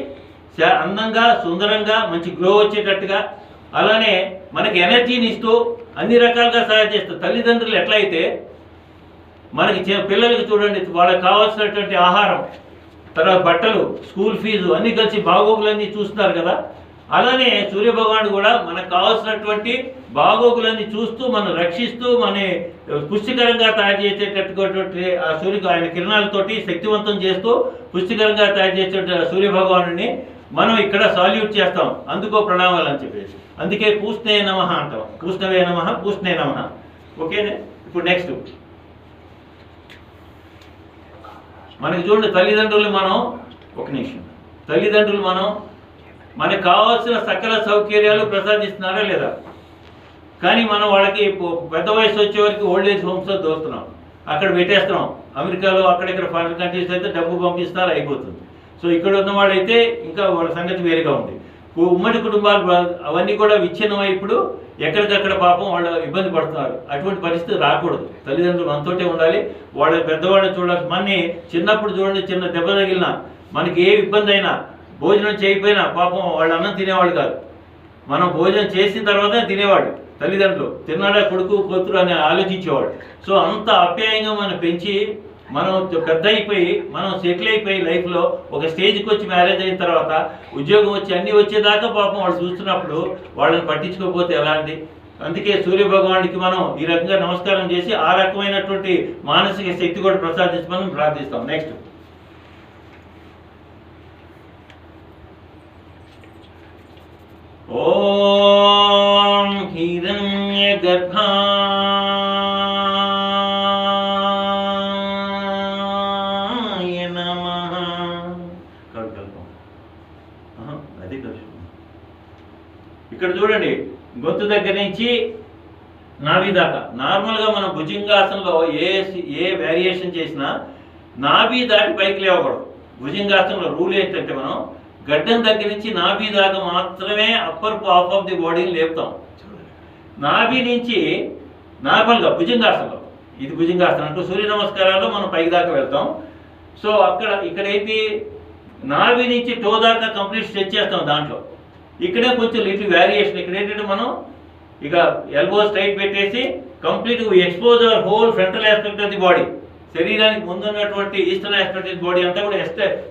అందంగా, సుందరంగా, మంచి గ్లో వచ్చేటట్టుగా, అలానే మనకి ఎనర్జీని ఇస్తూ అన్ని రకాలుగా సహాయం చేస్తూ, తల్లిదండ్రులు ఎట్లయితే మనకి పిల్లలకి చూడండి వాళ్ళకి కావాల్సినటువంటి ఆహారం, తర్వాత బట్టలు, స్కూల్ ఫీజు అన్నీ కలిసి బాగోగులన్నీ చూస్తున్నారు కదా, అలానే సూర్యభగవానుడు కూడా మనకు కావాల్సినటువంటి బాగోగులన్నీ చూస్తూ మనం రక్షిస్తూ మన పుష్టికరంగా తయారు చేసేటటువంటి ఆ ఆయన కిరణాలతోటి శక్తివంతం చేస్తూ పుష్టికరంగా తయారు చేసేటువంటి సూర్యభగవానుడిని మనం ఇక్కడ సాల్యూట్ చేస్తాం. అందుకో ప్రణామాలు అని చెప్పేసి, అందుకే పూష్ణే నమః అంటాం. పూష్ణవే నమః, పూష్ణే నమః. ఓకేనే. ఇప్పుడు నెక్స్ట్ మనకి చూడండి, తల్లిదండ్రులు మనం తల్లిదండ్రులు మనకు కావాల్సిన సకల సౌకర్యాలు ప్రసాదిస్తున్నారా లేదా? కానీ మనం వాళ్ళకి పెద్ద వయసు వచ్చే వరకు ఓల్డ్ ఏజ్ హోమ్స్లో దోస్తున్నాం, అక్కడ పెట్టేస్తున్నాం. అమెరికాలో అక్కడిక్కడ ఫారిన్ కంట్రీస్ అయితే డబ్బు పంపిస్తున్నారు, అయిపోతుంది. సో ఇక్కడ ఉన్న వాళ్ళైతే ఇంకా వాళ్ళ సంగతి వేరుగా ఉంది. ఉమ్మడి కుటుంబాలు అవన్నీ కూడా విచ్ఛిన్నమై ఇప్పుడు ఎక్కడికక్కడ పాపం వాళ్ళు ఇబ్బంది పడుతున్నారు. అటువంటి పరిస్థితి రాకూడదు. తల్లిదండ్రులు మనతోటే ఉండాలి. వాళ్ళ పెద్దవాళ్ళని చూడాలి. మనని చిన్నప్పుడు చూడండి, చిన్న దెబ్బ తగిలినా, మనకి ఏ ఇబ్బంది అయినా, భోజనం చేయకపోయినా పాపం వాళ్ళు అన్నం తినేవాళ్ళు కాదు. మనం భోజనం చేసిన తర్వాతే తినేవాడు. తల్లిదండ్రులు తిన్నాడా కొడుకు కూతురు అని ఆలోచించేవాడు. సో అంత ఆప్యాయంగా మనం పెంచి మనం పెద్ద అయిపోయి మనం సెటిల్ అయిపోయి లైఫ్లో ఒక స్టేజ్కి వచ్చి మ్యారేజ్ అయిన తర్వాత ఉద్యోగం వచ్చి అన్నీ వచ్చేదాకా పాపం వాళ్ళు చూస్తున్నప్పుడు వాళ్ళని పట్టించుకోకపోతే ఎలా అండి? అందుకే సూర్యభగవానుడికి మనం ఈ రకంగా నమస్కారం చేసి ఆ రకమైనటువంటి మానసిక శక్తి కూడా ప్రసాదించమని ప్రార్థిస్తాం. నెక్స్ట్ ఓం హిరణ్య గర్భాయ నమః. అది ఇక్కడ చూడండి, గొంతు దగ్గర నుంచి నాభి దాకా. నార్మల్గా మనం భుజంగాసనంలో ఏ వేరియేషన్ చేసినా నాభి దాటి పైకి లేవకూడదు. భుజంగాసనంలో రూల్ ఏంటంటే మనం గడ్డం దగ్గర నుంచి నాభి దాకా మాత్రమే అప్పర్ హాఫ్ ఆఫ్ ది బాడీని లేపుతాం. నాభి నుంచి నార్మల్గా భుజంగాసనంలో, ఇది భుజంగాసనం అంటూ సూర్య నమస్కారాల్లో మనం పైకి దాకా వెళ్తాం. సో ఇక్కడైతే నాభి నుంచి టో దాకా కంప్లీట్ స్ట్రెచ్ చేస్తాం. దాంట్లో ఇక్కడే కొంచెం లిటిల్ వేరియేషన్. ఇక్కడ ఏంటంటే మనం ఇక ఎల్బో స్ట్రైట్ పెట్టేసి complete expose our whole frontal aspect of the body. శరీరానికి ముందున్నటువంటి eastern aspect of the body అంతా కూడా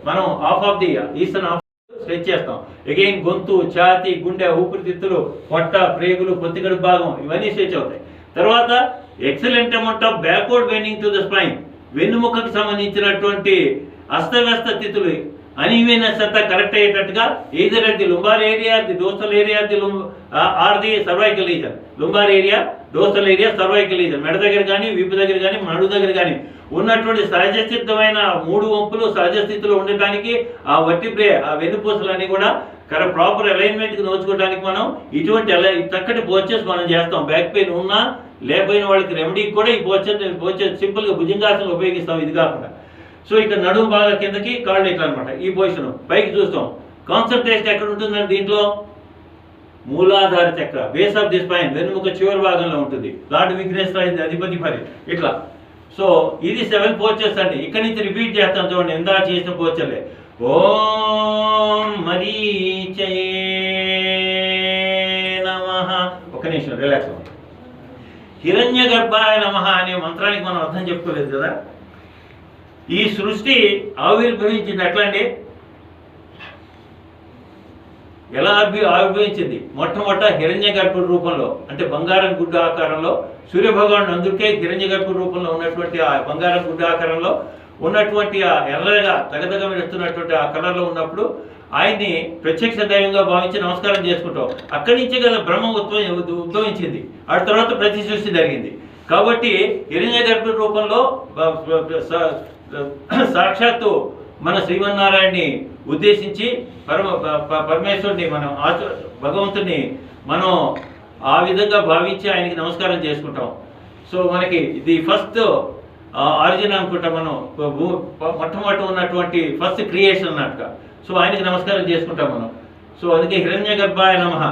మనం half of the eastern half stretch చేస్తాం. అగైన్ గొంతు, ఛాతీ, గుండె, ఊపిరితిత్తులు, పొట్ట, ప్రేగులు, పొత్తికడు భాగం ఇవన్నీ స్ట్రెచ్ అవుతాయి. తర్వాత excellent amount of backward bending to the spine. వెన్నుముకకు సంబంధించినటువంటి అస్తవ్యస్త స్థితులు అన్ఈవెన్నెస్ అంతా కరెక్ట్ అయ్యేటట్టుగా either at the lumbar area, the dorsal area, or the cervical region. lumbar area, dorsal area, cervical region. మెడ దగ్గర కానీ, వీపు దగ్గర కానీ, నడు దగ్గర కానీ ఉన్నటువంటి సహజ సిద్ధమైన 3 వంపులు సహజ స్థితిలో ఉండటానికి ఆ వర్టిబ్రే, ఆ వెన్నుపూసలన్నీ కూడా ప్రాపర్ అలైన్మెంట్కి నోచుకోవడానికి మనం ఇటువంటి చక్కటి పోస్చర్స్ మనం చేస్తాం. బ్యాక్ పెయిన్ ఉన్నా లేకపోయిన వాళ్ళకి రెమెడీకి కూడా ఈ పోస్చర్ సింపుల్గా భుజంగాసనం ఉపయోగిస్తాం. ఇది కాకుండా సో ఇక్కడ నడుము బాగా కిందకి, కాళ్ళు ఇట్లా అనమాట. ఈ పొజిషన్ పైకి చూస్తాం. కాన్సన్ట్రేషన్ ఎక్కడ ఉంటుందండి దీంట్లో? మూలాధార చక్ర, బేస్ ఆఫ్ ది స్పైన్, వెన్నుముక చివరి భాగంలో ఉంటుంది. లార్డ్ విఘ్నేశ్వర అధిపతి పరి ఇట్లా. సో ఇది 7 పోచర్స్ అండి. ఇక్కడి నుంచి రిపీట్ చేస్తాను చూడండి, ఇందా చేసిన పోచర్లే. ఓం మరీచయే నమః. ఒక నిమిషం రిలాక్స్ అవ్వండి. హిరణ్య గర్భాయ నమః అనే మంత్రానికి మనం అర్థం చెప్పుకోలేదు కదా. ఈ సృష్టి ఆవిర్భవించింది ఎట్లా అండి, ఎలా ఆవిర్భవించింది? మొట్టమొదట హిరణ్య గర్భ రూపంలో, అంటే బంగారం గుడ్డ ఆకారంలో. సూర్యభగవానుడు అందుకే హిరణ్య గర్భ రూపంలో ఉన్నటువంటి ఆ బంగారం గుడ్డ ఆకారంలో ఉన్నటువంటి ఆ ఎర్రగా తగదగ వెళుతున్నటువంటి ఆ కలర్లో ఉన్నప్పుడు ఆయన్ని ప్రత్యక్ష దైవంగా భావించి నమస్కారం చేసుకుంటాం. అక్కడి నుంచే కదా బ్రహ్మ ఉద్భవించింది. ఆ తర్వాత ప్రతి సృష్టి జరిగింది. కాబట్టి హిరణ్య గర్భ రూపంలో సాక్షాత్తు మన శ్రీమన్నారాయణని ఉద్దేశించి పరమేశ్వరుని మనం భగవంతుని మనం ఆ విధంగా భావించి ఆయనకి నమస్కారం చేసుకుంటాం. సో మనకి ఇది ఫస్ట్ ఆరిజిన్ అనుకుంటాం మనం, మొట్టమొదటి ఉన్నటువంటి ఫస్ట్ క్రియేషన్ అన్నట్టుగా. సో ఆయనకి నమస్కారం చేసుకుంటాం మనం. సో అందుకే హిరణ్య గర్భాయ నమః.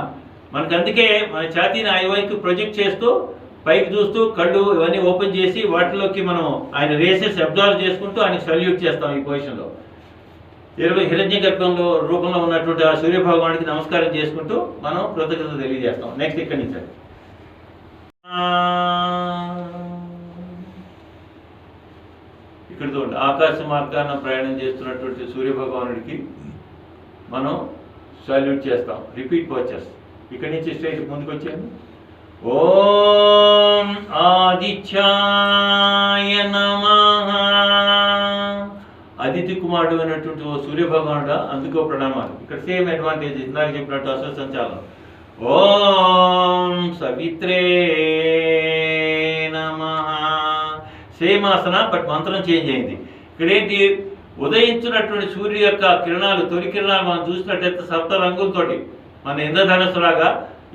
మనకి అందుకే మన ఛాతీని ఆయన వైపు ప్రొజెక్ట్ చేస్తూ పైకి చూస్తూ కళ్ళు ఇవన్నీ ఓపెన్ చేసి వాటిలోకి మనం ఆయన రేసెస్ అబ్జర్వ్ చేసుకుంటూ ఆయనకి సల్యూట్ చేస్తాం ఈ పొజిషన్లో. హిరణ్య గర్భంలో రూపంలో ఉన్నటువంటి ఆ సూర్యభగవానికి నమస్కారం చేసుకుంటూ మనం కృతజ్ఞత తెలియజేస్తాం. నెక్స్ట్ ఇక్కడి నుంచి ఇక్కడ చూడండి, ఆకాశ మార్గాన ప్రయాణం చేస్తున్నటువంటి సూర్యభగవానుడికి మనం సల్యూట్ చేస్తాం. Repeat poachers. ఇక్కడి నుంచి స్ట్రైట్ ముందుకు వచ్చాను. ఓం ఆదిత్యాయ నమః. అదితి కుమారుడు అనేటువంటి ఓ సూర్యభగవానుడు, అందుకో ప్రణామాలు. ఇక్కడ సేమ్ అడ్వాంటేజ్ ఇందాక చెప్పినట్టు అసలు సంచాలనం. ఓం సవిత్రే నమః. సేమ్ ఆసన, బట్ మంత్రం చేంజ్ అయింది. ఇక్కడేంటి, ఉదయించినటువంటి సూర్యుడు యొక్క కిరణాలు, తొలి కిరణాలు మనం చూసినట్టయితే 7 రంగులతోటి మన ఇంద్రధనస్సులాగా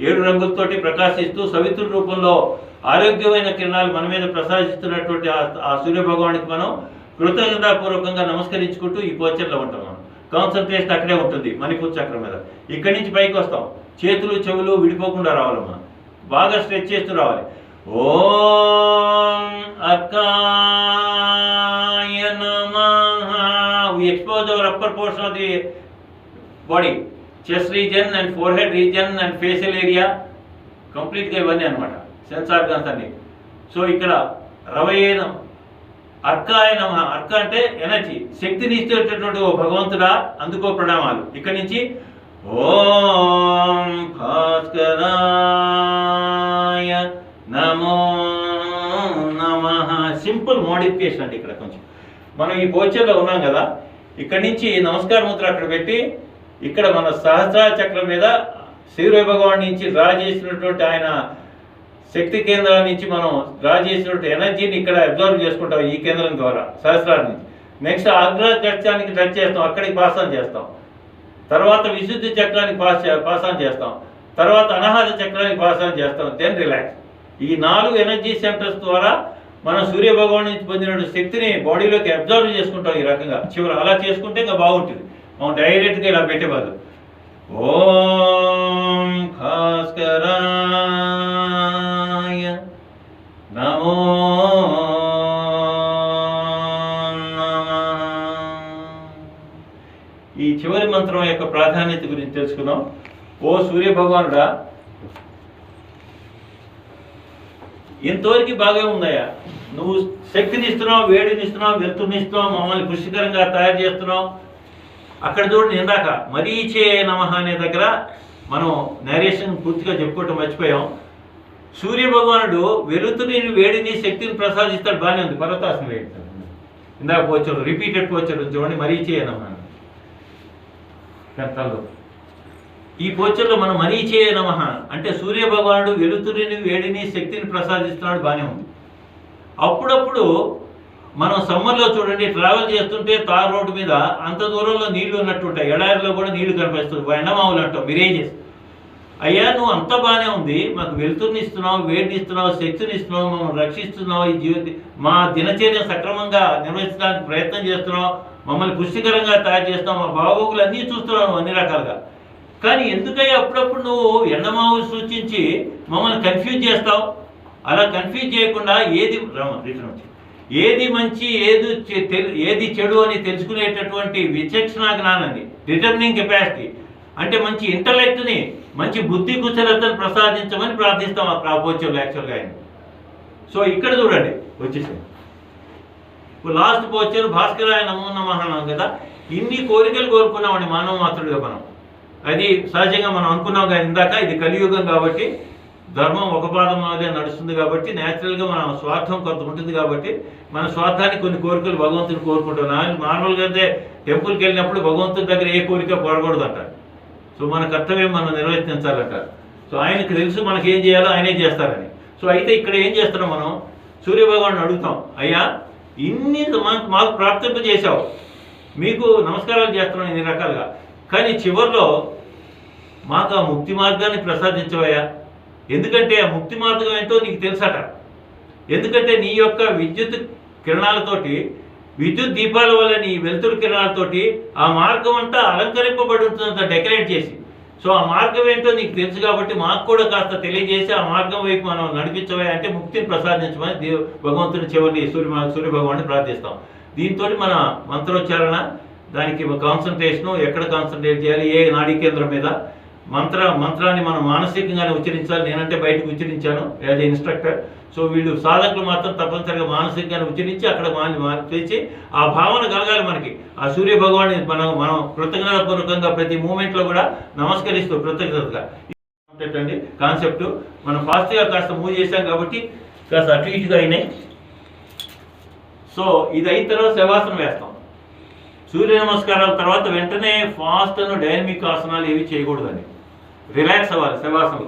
7 రంగులతోటి ప్రకాశిస్తూ సవిత్రుడి రూపంలో ఆరోగ్యమైన కిరణాలు మన మీద ప్రసాదిస్తున్నటువంటి ఆ సూర్యభగవానికి మనం కృతజ్ఞతాపూర్వకంగా నమస్కరించుకుంటూ ఈ పోచర్లో ఉంటాం. మనం కాన్సన్ట్రేషన్ అక్కడే ఉంటుంది, మణిపూర్ చక్రం మీద. ఇక్కడి నుంచి పైకి వస్తాం. చేతులు చెవులు విడిపోకుండా రావాలి, మనం బాగా స్ట్రెచ్ చేస్తూ రావాలి. ఓం అర్కాయ నమః. We expose our upper portion of the body, chest region and forehead region and facial area కంప్లీట్గా ఇవన్నీ అనమాట, సెన్స్ ఆర్గాన్స్ అన్ని. సో ఇక్కడ రవయేన అర్కాయ నమః. అర్క అంటే ఎనర్జీ, శక్తిని ఇచ్చేటటువంటి ఓ భగవంతుడా, అందుకో ప్రణామాలు. ఇక్కడి నుంచి ఓం భాస్కరాయ నమో నమః. సింపుల్ మోడిఫికేషన్ అండి. ఇక్కడ కొంచెం మనం ఈ పోచర్లో ఉన్నాం కదా, ఇక్కడి నుంచి నమస్కార ముద్ర అక్కడ పెట్టి ఇక్కడ మన సహస్రార చక్రం మీద సూర్య భగవాన్ నుంచి డ్రా చేసినటువంటి ఆయన శక్తి కేంద్రాల నుంచి మనం డ్రా చేసినటువంటి ఎనర్జీని ఇక్కడ అబ్జర్వ్ చేసుకుంటాం ఈ కేంద్రం ద్వారా, సహస్రారం నుంచి. నెక్స్ట్ ఆగ్రహ చక్రానికి టచ్ చేస్తాం, అక్కడికి పాస్ ఆన్ చేస్తాం. తర్వాత విశుద్ధి చక్రానికి పాస్ ఆన్ చేస్తాం. తర్వాత అనాహత చక్రానికి పాస్ ఆన్ చేస్తాం. Then relax. ఈ 4 ఎనర్జీ సెంటర్స్ ద్వారా మనం సూర్య భగవాన్ నుంచి పొందిన శక్తిని బాడీలోకి అబ్జర్వ్ చేసుకుంటాం ఈ రకంగా. చివరి అలా చేసుకుంటే ఇంకా బాగుంటుంది, మనం డైరెక్ట్గా ఇలా పెట్టే బదులు. ఓం భాస్కరాయ నమో నమః. ఈ చివరి మంత్రం యొక్క ప్రాధాన్యత గురించి తెలుసుకుందాం. ఓ సూర్య భగవానుడా, ఇంతవరకు బాగా ఉందయ్యా, నువ్వు శక్తిని ఇస్తున్నావు, వేడిని ఇస్తున్నావు, వెలుతురుని ఇస్తున్నావు, మమ్మల్ని పుష్టికరంగా తయారు చేస్తున్నావు. అక్కడ చూడండి, ఇందాక మరీచే నమః అనే దగ్గర మనం నేరేషన్ పూర్తిగా చెప్పుకోవటం మర్చిపోయాం. సూర్య భగవానుడు వెలుతురిని, వేడిని, శక్తిని ప్రసాదిస్తాడు, బాగానే ఉంది. పర్వతాసనం వేస్తాడు, ఇందాక పోచాడు, రిపీటెడ్ పోచాడు చూడండి, మరీచే నమః. ఈ పోచర్లో మనం మరీచే నమః అంటే సూర్య భగవానుడు వెలుతురిని, వేడిని, శక్తిని ప్రసాదిస్తున్నాడు, బాగానే ఉంది. అప్పుడప్పుడు మనం సమ్మర్లో చూడండి, ట్రావెల్ చేస్తుంటే తార్ రోడ్డు మీద అంత దూరంలో నీళ్లు ఉన్నట్టు ఉంటాయి, ఎడారిలో కూడా నీళ్లు కనిపిస్తుంది, ఎండమావులు అంటాం, మిరేజెస్. అయ్యా నువ్వు అంత బాగానే ఉంది, మాకు వెలుతురుని ఇస్తున్నావు, వేడిని ఇస్తున్నావు, శక్తిని ఇస్తున్నావు, మమ్మల్ని రక్షిస్తున్నావు, ఈ మా దినచర్య సక్రమంగా నిర్వహించడానికి ప్రయత్నం చేస్తున్నావు, మమ్మల్ని పుష్టికరంగా తయారు చేస్తున్నావు, మా బాగోగులు అన్నీ చూస్తున్నావు అన్ని రకాలుగా. కానీ ఎందుకయ్యా అప్పుడప్పుడు నువ్వు ఎండమావులు సూచించి మమ్మల్ని కన్ఫ్యూజ్ చేస్తావు? అలా కన్ఫ్యూజ్ చేయకుండా ఏది రిటర్న్ వచ్చి ఏది మంచి ఏది చెడు అని తెలుసుకునేటటువంటి విచక్షణ జ్ఞానాన్ని, డిటర్మినింగ్ కెపాసిటీ, అంటే మంచి ఇంటలెక్ట్ని, మంచి బుద్ధి కుశలతను ప్రసాదించమని ప్రార్థిస్తాం ఆ పోచర్లు యాక్చువల్గా ఆయన. సో ఇక్కడ చూడండి వచ్చేసింది లాస్ట్ పోచర్ భాస్కరాయ నమో నమః అన్నాం కదా. ఇన్ని కోరికలు కోరుకున్నామండి మానవ మాత్రుడిగా మనం. అది సహజంగా మనం అనుకున్నాం కానీ ఇందాక ఇది కలియుగం కాబట్టి ధర్మం ఒక పాదం అదే నడుస్తుంది కాబట్టి న్యాచురల్గా మన స్వార్థం కొంత ఉంటుంది కాబట్టి మన స్వార్థానికి కొన్ని కోరికలు భగవంతుని కోరుకుంటాం. నార్మల్గా అయితే టెంపుల్కి వెళ్ళినప్పుడు భగవంతుడి దగ్గర ఏ కోరిక కోరకూడదు అంటారు. సో మన కర్తవ్యం మనం నిర్వర్తించాలంటారు. సో ఆయనకు తెలుసు మనకి ఏం చేయాలో ఆయనే చేస్తారని. సో అయితే ఇక్కడ ఏం చేస్తున్నాం మనం, సూర్యభగవాన్ని అడుగుతాం, అయ్యా ఇన్ని మాకు ప్రాప్తింప చేశావు, మీకు నమస్కారాలు చేస్తున్నాం ఇన్ని రకాలుగా, కానీ చివరిలో మాకు ఆ ముక్తి మార్గాన్ని ప్రసాదించవయ్యా. ఎందుకంటే ఆ ముక్తి మార్గం ఏంటో నీకు తెలుసట. ఎందుకంటే నీ యొక్క విద్యుత్ కిరణాలతోటి, విద్యుత్ దీపాల వల్ల నీ వెలుతురు కిరణాలతోటి ఆ మార్గం అంతా అలంకరింపబడి ఉంటుందంత డెకరేట్ చేసి. సో ఆ మార్గం ఏంటో నీకు తెలుసు కాబట్టి మాకు కూడా కాస్త తెలియజేసి ఆ మార్గం వైపు మనం నడిపించవే అంటే ముక్తిని ప్రసాదించమని భగవంతుని చివరిని సూర్య భగవాన్ని ప్రార్థిస్తాం. దీంతో మన మంత్రోచ్చారణ, దానికి కాన్సన్ట్రేషను, ఎక్కడ కాన్సన్ట్రేట్ చేయాలి, ఏ నాడీ కేంద్రం మీద, మంత్రాన్ని మనం మానసికంగానే ఉచ్చరించాలి. నేనంటే బయటకు ఉచ్చరించాను యాజ్ ఏ ఇన్స్ట్రక్టర్. సో వీళ్ళు సాధకులు మాత్రం తప్పనిసరిగా మానసికంగానే ఉచ్చరించి అక్కడ చేసి ఆ భావన కలగాలి మనకి. ఆ సూర్య భగవాన్ని మనం కృతజ్ఞతాపూర్వకంగా ప్రతి మూమెంట్లో కూడా నమస్కరిస్తూ కృతజ్ఞతగా అండి కాన్సెప్ట్. మనం ఫాస్ట్గా కాస్త మూవ్ చేశాం కాబట్టి కాస్త అటు ఇటుగా అయినాయి. సో ఇది అయిన తర్వాత శవాసనం వేస్తాం. సూర్య నమస్కారాల తర్వాత వెంటనే ఫాస్ట్ డైనమిక్ ఆసనాలు ఏవి చేయకూడదండి. రిలాక్స్ అవ్వాలి శవాసనలో.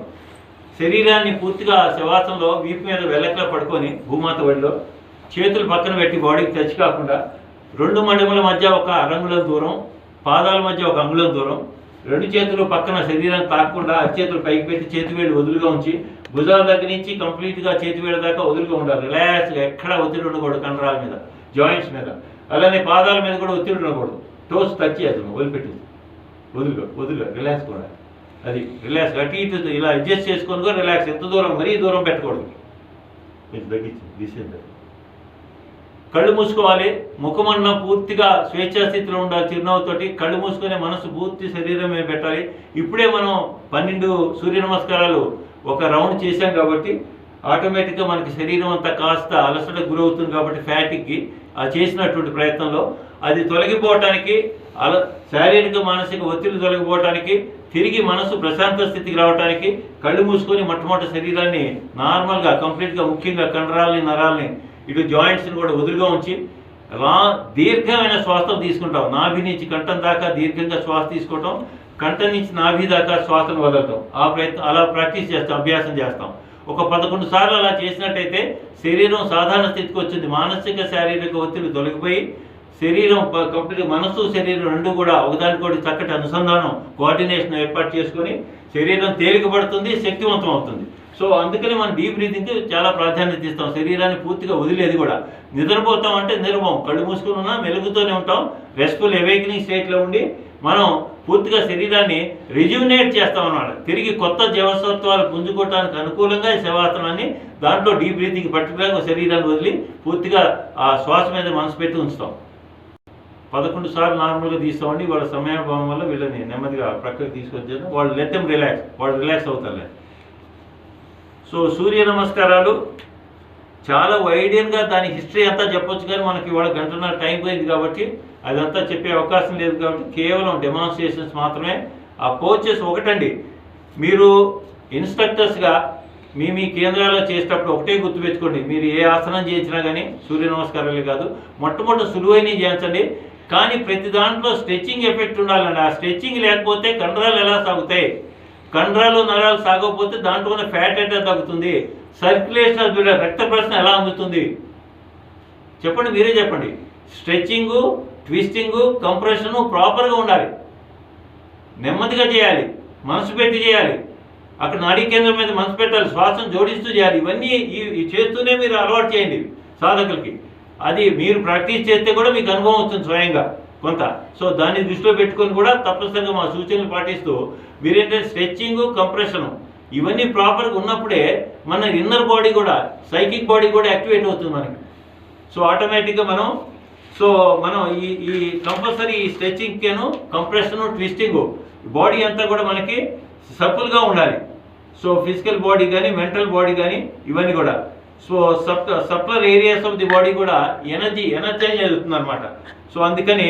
శరీరాన్ని పూర్తిగా శవాసనలో వీపు మీద వెల్లకలా పడుకొని భూమాత ఒడిలో చేతులు పక్కన పెట్టి బాడీకి టచ్ కాకుండా 2 మడిమల మధ్య 1 అంగుళం దూరం, పాదాల మధ్య 1 అంగుళం దూరం, 2 చేతులు పక్కన శరీరాన్ని తాకకుండా అరచేతులు పైకి పెట్టి చేతివేళ్ళు వదులుగా ఉంచి భుజాల దగ్గర నుంచి కంప్లీట్గా చేతివేళ్ళ దాకా వదులుగా ఉండాలి. రిలాక్స్గా, ఎక్కడ ఒత్తిడి ఉండకూడదు కండరాల మీద, జాయింట్స్ మీద. అలానే పాదాల మీద కూడా ఒత్తిడి ఉండకూడదు. టోస్ టచ్ చేద్దాం, వదిలిపెట్టి వదులుగా రిలాక్స్ కూడా. అది రిలాక్స్ అటు ఇటు ఇలా అడ్జస్ట్ చేసుకొని కూడా రిలాక్స్. ఎంత దూరం, మరీ దూరం పెట్టకూడదు. తగ్గించి తీసేద్దాం. కళ్ళు మూసుకోవాలి. ముఖమన్న పూర్తిగా స్వేచ్ఛాస్థితిలో ఉండాలి. చిరునవ్వుతోటి కళ్ళు మూసుకునే మనసు పూర్తి శరీరం మీద పెట్టాలి. ఇప్పుడే మనం 12 సూర్య నమస్కారాలు ఒక రౌండ్ చేశాం కాబట్టి ఆటోమేటిక్గా మనకి శరీరం అంతా కాస్త అలసటకు గురవుతుంది కాబట్టి ఫ్యాటిక్కి ఆ చేసినటువంటి ప్రయత్నంలో అది తొలగిపోవటానికి, శారీరక మానసిక ఒత్తిడి తొలగిపోవటానికి, తిరిగి మనసు ప్రశాంత స్థితికి రావడానికి కళ్ళు మూసుకొని మొట్టమొదటి శరీరాన్ని నార్మల్గా కంప్లీట్గా, ముఖ్యంగా కండరాలని, నరాలని, ఇటు జాయింట్స్ని కూడా వదులుగా ఉంచి దీర్ఘమైన శ్వాస తీసుకుంటాం. నాభి నుంచి కంఠం దాకా దీర్ఘంగా శ్వాస తీసుకోవటం, కంఠం నుంచి నాభి దాకా శ్వాసను వదలటం. అలా ప్రాక్టీస్ చేస్తాం, అభ్యాసం చేస్తాం. ఒక 11 సార్లు అలా చేసినట్టయితే శరీరం సాధారణ స్థితికి వచ్చింది. మానసిక శారీరక ఒత్తిడి తొలగిపోయి శరీరం కంప్లీట్, మనసు శరీరం రెండు కూడా ఒకదానికొకటి చక్కటి అనుసంధానం, కోఆర్డినేషన్ ఏర్పాటు చేసుకొని శరీరం తేలికపడుతుంది, శక్తివంతం అవుతుంది. సో అందుకని మనం డీప్ బ్రీతింగ్కి చాలా ప్రాధాన్యత ఇస్తాం. శరీరాన్ని పూర్తిగా వదిలేది కూడా. నిద్రపోతాం అంటే నిద్రపోం, కళ్ళు మూసుకుని ఉన్నా మెలుగుతూనే ఉంటాం. రెస్ట్ఫుల్ అవేకనింగ్ స్టేట్లో ఉండి మనం పూర్తిగా శరీరాన్ని రిజ్యూనేట్ చేస్తాం అన్నమాట. తిరిగి కొత్త జీవసత్వాలు పుంజుకోవడానికి అనుకూలంగా ఈ శవాసనాన్ని, దాంట్లో డీప్ బ్రీతింగ్ పర్టికులర్గా శరీరాన్ని వదిలి పూర్తిగా ఆ శ్వాస మీద మనసు పెట్టి ఉంచుతాం. 11 సార్లు నార్మల్గా తీస్తామండి. వాళ్ళ సమయాభావం వల్ల వీళ్ళని నెమ్మదిగా ప్రక్కకి తీసుకొచ్చేది. వాళ్ళు లెట్ దెమ్ రిలాక్స్, వాళ్ళు రిలాక్స్ అవుతారులే. సో సూర్య నమస్కారాలు చాలా వైడ్గా దాని హిస్టరీ అంతా చెప్పొచ్చు, కానీ మనకి ఇవాళ 1.5 గంటల టైం పోయింది కాబట్టి అదంతా చెప్పే అవకాశం లేదు. కాబట్టి కేవలం డెమాన్స్ట్రేషన్స్ మాత్రమే. ఆ పోచెస్ ఒకటండి, మీరు ఇన్స్ట్రక్టర్స్గా మీ కేంద్రాల్లో చేసేటప్పుడు ఒకటే గుర్తుపెట్టుకోండి. మీరు ఏ ఆసనం చేయించినా కానీ సూర్య నమస్కారాలే కాదు, మొట్టమొదటి సులువైనవి చేయించండి. కానీ ప్రతి దాంట్లో స్ట్రెచ్చింగ్ ఎఫెక్ట్ ఉండాలండి. ఆ స్ట్రెచ్చింగ్ లేకపోతే కండరాలు ఎలా సాగుతాయి? కండరాలు నరాలు సాగకపోతే దాంట్లో ఉన్న ఫ్యాట్ ఎట్లా తగ్గుతుంది? సర్క్యులేషన్, రక్త ప్రసరణ ఎలా అందుతుంది? చెప్పండి, మీరే చెప్పండి. స్ట్రెచ్చింగు, ట్విస్టింగు, కంప్రెషను ప్రాపర్గా ఉండాలి. నెమ్మదిగా చేయాలి, మనసు పెట్టి చేయాలి. అక్కడ నాడీ కేంద్రం మీద మనసు పెట్టాలి, శ్వాసను జోడిస్తూ చేయాలి. ఇవన్నీ ఈ చేస్తూనే మీరు అలవాటు చేయండి సాధకులకి. అది మీరు ప్రాక్టీస్ చేస్తే కూడా మీకు అనుభవం వస్తుంది స్వయంగా కొంత. సో దాన్ని దృష్టిలో పెట్టుకొని కూడా తప్పనిసరిగా మా సూచనలు పాటిస్తూ మీరేంటంటే స్ట్రెచ్చింగు, కంప్రెషను ఇవన్నీ ప్రాపర్గా ఉన్నప్పుడే మన ఇన్నర్ బాడీ కూడా, సైకిక్ బాడీ కూడా యాక్టివేట్ అవుతుంది మనకి. సో ఆటోమేటిక్గా మనం ఈ కంపల్సరీ ఈ స్ట్రెచ్చింగ్కేను కంప్రెషన్ ట్విస్టింగ్ బాడీ అంతా కూడా మనకి సపుల్గా ఉండాలి. సో ఫిజికల్ బాడీ కానీ మెంటల్ బాడీ కానీ ఇవన్నీ కూడా so సప్లర్ areas of the body కూడా ఎనర్జైజ్ అవుతుంది అనమాట. సో అందుకని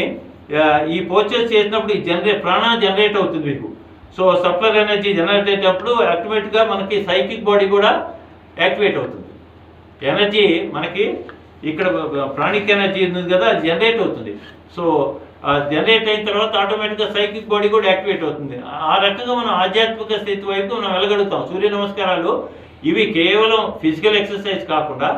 ఈ పోస్చర్స్ చేసినప్పుడు ఈ ప్రాణ జనరేట్ అవుతుంది మీకు. సో సప్లర్ ఎనర్జీ జనరేట్ అయ్యేటప్పుడు ఆటోమేటిక్గా మనకి సైకిక్ బాడీ కూడా యాక్టివేట్ అవుతుంది. ఎనర్జీ మనకి ఇక్కడ ప్రాణిక్ ఎనర్జీ ఉంది కదా, అది జనరేట్ అవుతుంది. సో జనరేట్ అయిన తర్వాత ఆటోమేటిక్గా సైకిక్ బాడీ కూడా యాక్టివేట్ అవుతుంది. ఆ రకంగా మనం ఆధ్యాత్మిక స్థితి వైపు మనం వెళ్ళగలుగుతాం. సూర్య నమస్కారాలు ఇవి కేవలం ఫిజికల్ ఎక్సర్సైజ్ కాకుండా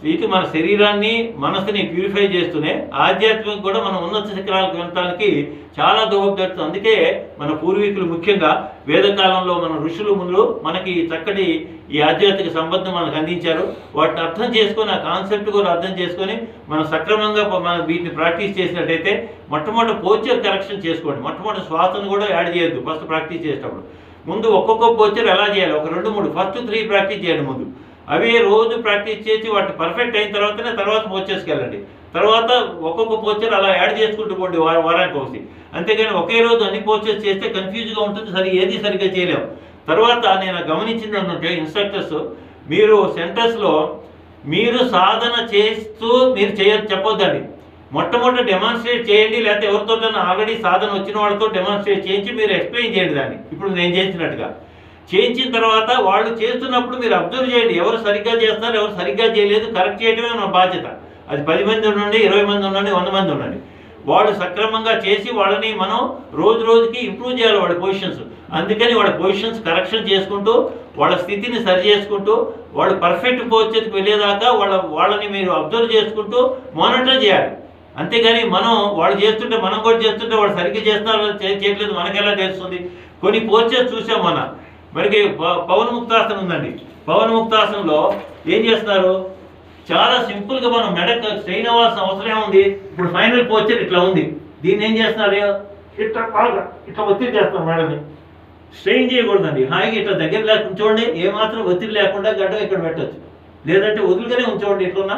ఇటు మన శరీరాన్ని మనసుని ప్యూరిఫై చేస్తూనే ఆధ్యాత్మిక కూడా మనం ఉన్నత శిఖరాలకు వెళ్ళడానికి చాలా దోహదపడుతుంది. అందుకే మన పూర్వీకులు ముఖ్యంగా వేదకాలంలో మన ఋషులు మునులు మనకి చక్కటి ఈ ఆధ్యాత్మిక సంబంధం మనకు అందించారు. వాటిని అర్థం చేసుకొని ఆ కాన్సెప్ట్ కూడా అర్థం చేసుకొని మనం సక్రమంగా మనం వీటిని ప్రాక్టీస్ చేసినట్టయితే మొట్టమొదటి పోస్చర్ కరెక్షన్ చేసుకోండి. మొట్టమొదటి శ్వాసను కూడా యాడ్ చేయొద్దు ఫస్ట్ ప్రాక్టీస్ చేసేటప్పుడు. ముందు ఒక్కొక్క పోస్చర్ ఎలా చేయాలి, ఒక 2-3 ఫస్ట్ 3 ప్రాక్టీస్ చేయండి ముందు. అవి రోజు ప్రాక్టీస్ చేసి వాటి పర్ఫెక్ట్ అయిన తర్వాత పోస్చర్స్కి వెళ్ళండి. తర్వాత ఒక్కొక్క పోస్చర్ అలా యాడ్ చేసుకుంటూ పోండి వారానికి ఒకటి. అంతేగాని ఒకే రోజు అన్ని పోస్చర్స్ చేస్తే కన్ఫ్యూజ్గా ఉంటుంది, ఏది సరిగ్గా చేయలేము. తర్వాత నేను గమనించింది ఏంటంటే ఇన్స్ట్రక్టర్స్ మీరు సెంటర్స్లో మీరు సాధన చేస్తూ మీరు చెప్పొద్దండి. మొట్టమొదటి డెమాన్స్ట్రేట్ చేయండి, లేకపోతే ఎవరితోటైనా ఆల్రెడీ సాధన వచ్చిన వాళ్ళతో డెమాన్స్ట్రేట్ చేయించి మీరు ఎక్స్ప్లెయిన్ చేయండి దాన్ని. ఇప్పుడు నేను చేసినట్టుగా చేయించిన తర్వాత వాళ్ళు చేస్తున్నప్పుడు మీరు అబ్జర్వ్ చేయండి, ఎవరు సరిగ్గా చేస్తున్నారు, ఎవరు సరిగ్గా చేయలేదు, కరెక్ట్ చేయడమే మన బాధ్యత. అది 10 మంది ఉండండి, 20 మంది ఉండండి, 100 మంది ఉండండి. వాళ్ళు సక్రమంగా చేసి వాళ్ళని మనం రోజు రోజుకి ఇంప్రూవ్ చేయాలి వాళ్ళ పొజిషన్స్. అందుకని వాళ్ళ పొజిషన్స్ కరెక్షన్ చేసుకుంటూ వాళ్ళ స్థితిని సరి చేసుకుంటూ వాళ్ళు పర్ఫెక్ట్ పోస్చర్కి వెళ్ళేదాకా వాళ్ళని మీరు అబ్జర్వ్ చేసుకుంటూ మానిటర్ చేయాలి. అంతేగాని వాళ్ళు చేస్తుంటే మనం కూడా చేస్తుంటే వాళ్ళు సరిగ్గా చేస్తున్నారు చేయట్లేదు మనకెలా తెలుస్తుంది? కొన్ని పోస్చర్స్ చూసాం మనకి పవనముక్తాసనం ఉందండి. పవనముక్తాసనంలో ఏం చేస్తున్నారు, చాలా సింపుల్గా మనం మెడకు స్ట్రెయిన్ అవ్వాల్సిన అవసరం ఉంది. ఇప్పుడు ఫైనల్ పోస్చర్ ఇట్లా ఉంది, దీన్ని ఏం చేస్తున్నారు, ఇట్లా ఒత్తిడి చేస్తారు మెడని. స్ట్రెయిన్ చేయకూడదండి, హాయిగా ఇట్లా దగ్గర లేకుండా ఉంచోండి. ఏమాత్రం ఒత్తిడి లేకుండా గడ్డ ఇక్కడ పెట్టచ్చు, లేదంటే వదులుగానే ఉంచోండి ఇట్లున్నా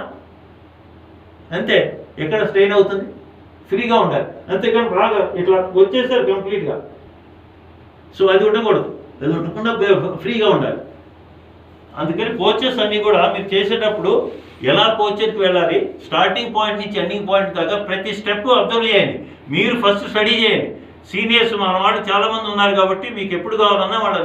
అంతే. ఎక్కడ స్ట్రెయిన్ అవుతుంది, ఫ్రీగా ఉండాలి. అంతేకాని బాగా ఇట్లా వచ్చేసారు కంప్లీట్గా. సో అది ఉండకూడదు, అది ఉండకుండా ఫ్రీగా ఉండాలి. అందుకని పోస్చర్స్ అన్నీ కూడా మీరు చేసేటప్పుడు ఎలా పోస్చర్కి వెళ్ళాలి, స్టార్టింగ్ పాయింట్ నుంచి ఎండింగ్ పాయింట్ దాకా ప్రతి స్టెప్ అబ్జర్వ్ చేయండి. మీరు ఫస్ట్ స్టడీ చేయండి. సీనియర్స్ మన వాళ్ళు చాలామంది ఉన్నారు కాబట్టి మీకు ఎప్పుడు కావాలన్నా వాళ్ళ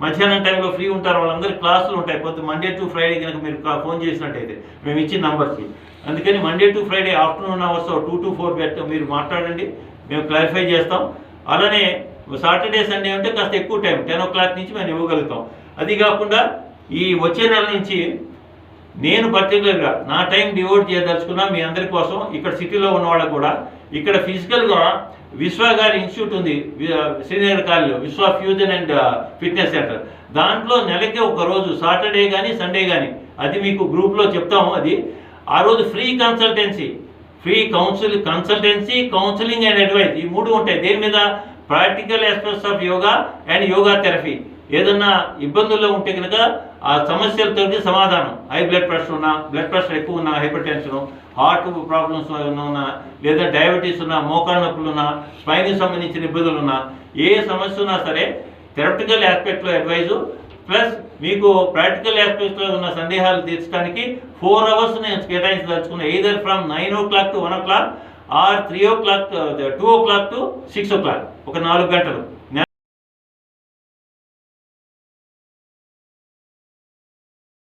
మధ్యాహ్నం టైంలో ఫ్రీ ఉంటారు, వాళ్ళందరికీ క్లాసులు ఉంటాయి. మండే టు ఫ్రైడే కనుక మీరు ఫోన్ చేసినట్టయితే మేము ఇచ్చిన నంబర్స్కి. అందుకని Monday to Friday afternoon hours 2 to 4 మీరు మాట్లాడండి, మేము క్లారిఫై చేస్తాం. అలానే సాటర్డే సండే అంటే కాస్త ఎక్కువ టైం 10 o'clock నుంచి మేము ఇవ్వగలుగుతాం. అది కాకుండా ఈ వచ్చే నెల నుంచి నేను పర్టికులర్గా నా టైం డివోట్ చేయదలుచుకున్నా మీ అందరి కోసం. ఇక్కడ సిటీలో ఉన్న వాళ్ళకు కూడా ఇక్కడ ఫిజికల్గా విశ్వ గారి ఇన్స్టిట్యూట్ ఉంది శ్రీనగర్ కాలనీలో, విశ్వ ఫ్యూజన్ అండ్ ఫిట్నెస్ సెంటర్. దాంట్లో నెలకి ఒక రోజు సాటర్డే కానీ సండే కానీ అది మీకు గ్రూప్లో చెప్తాము. అది ఆ రోజు free consultancy, counselling and advice, ఈ 3 ఉంటాయి. దేని మీద, practical aspects of yoga and yoga therapy. ఏదన్నా ఇబ్బందుల్లో ఉంటే కనుక ఆ సమస్యలతో సమాధానం, హై బ్లడ్ ప్రెషర్ ఉన్నా, బ్లడ్ ప్రెషర్ ఎక్కువ ఉన్నా, హైపర్ టెన్షన్, హార్ట్ ప్రాబ్లమ్స్ ఉన్నా, లేదా డయాబెటీస్ ఉన్నా, మోకాళ్ళ నొప్పులు ఉన్నా, స్పైన్కి సంబంధించిన ఇబ్బందులు ఉన్నా, ఏ సమస్య ఉన్నా సరే థెరపటికల్ ఆస్పెక్ట్లో అడ్వైజు ప్లస్ మీకు ప్రాక్టికల్ ఆస్పెక్ట్లో ఉన్న సందేహాలు తీర్చడానికి 4 hours నేను కేటాయించదలుచుకున్నాను. Either from 9 o'clock to 1 o'clock or 3 o'clock 2 o'clock to 6 o'clock, ఒక 4 గంటలు.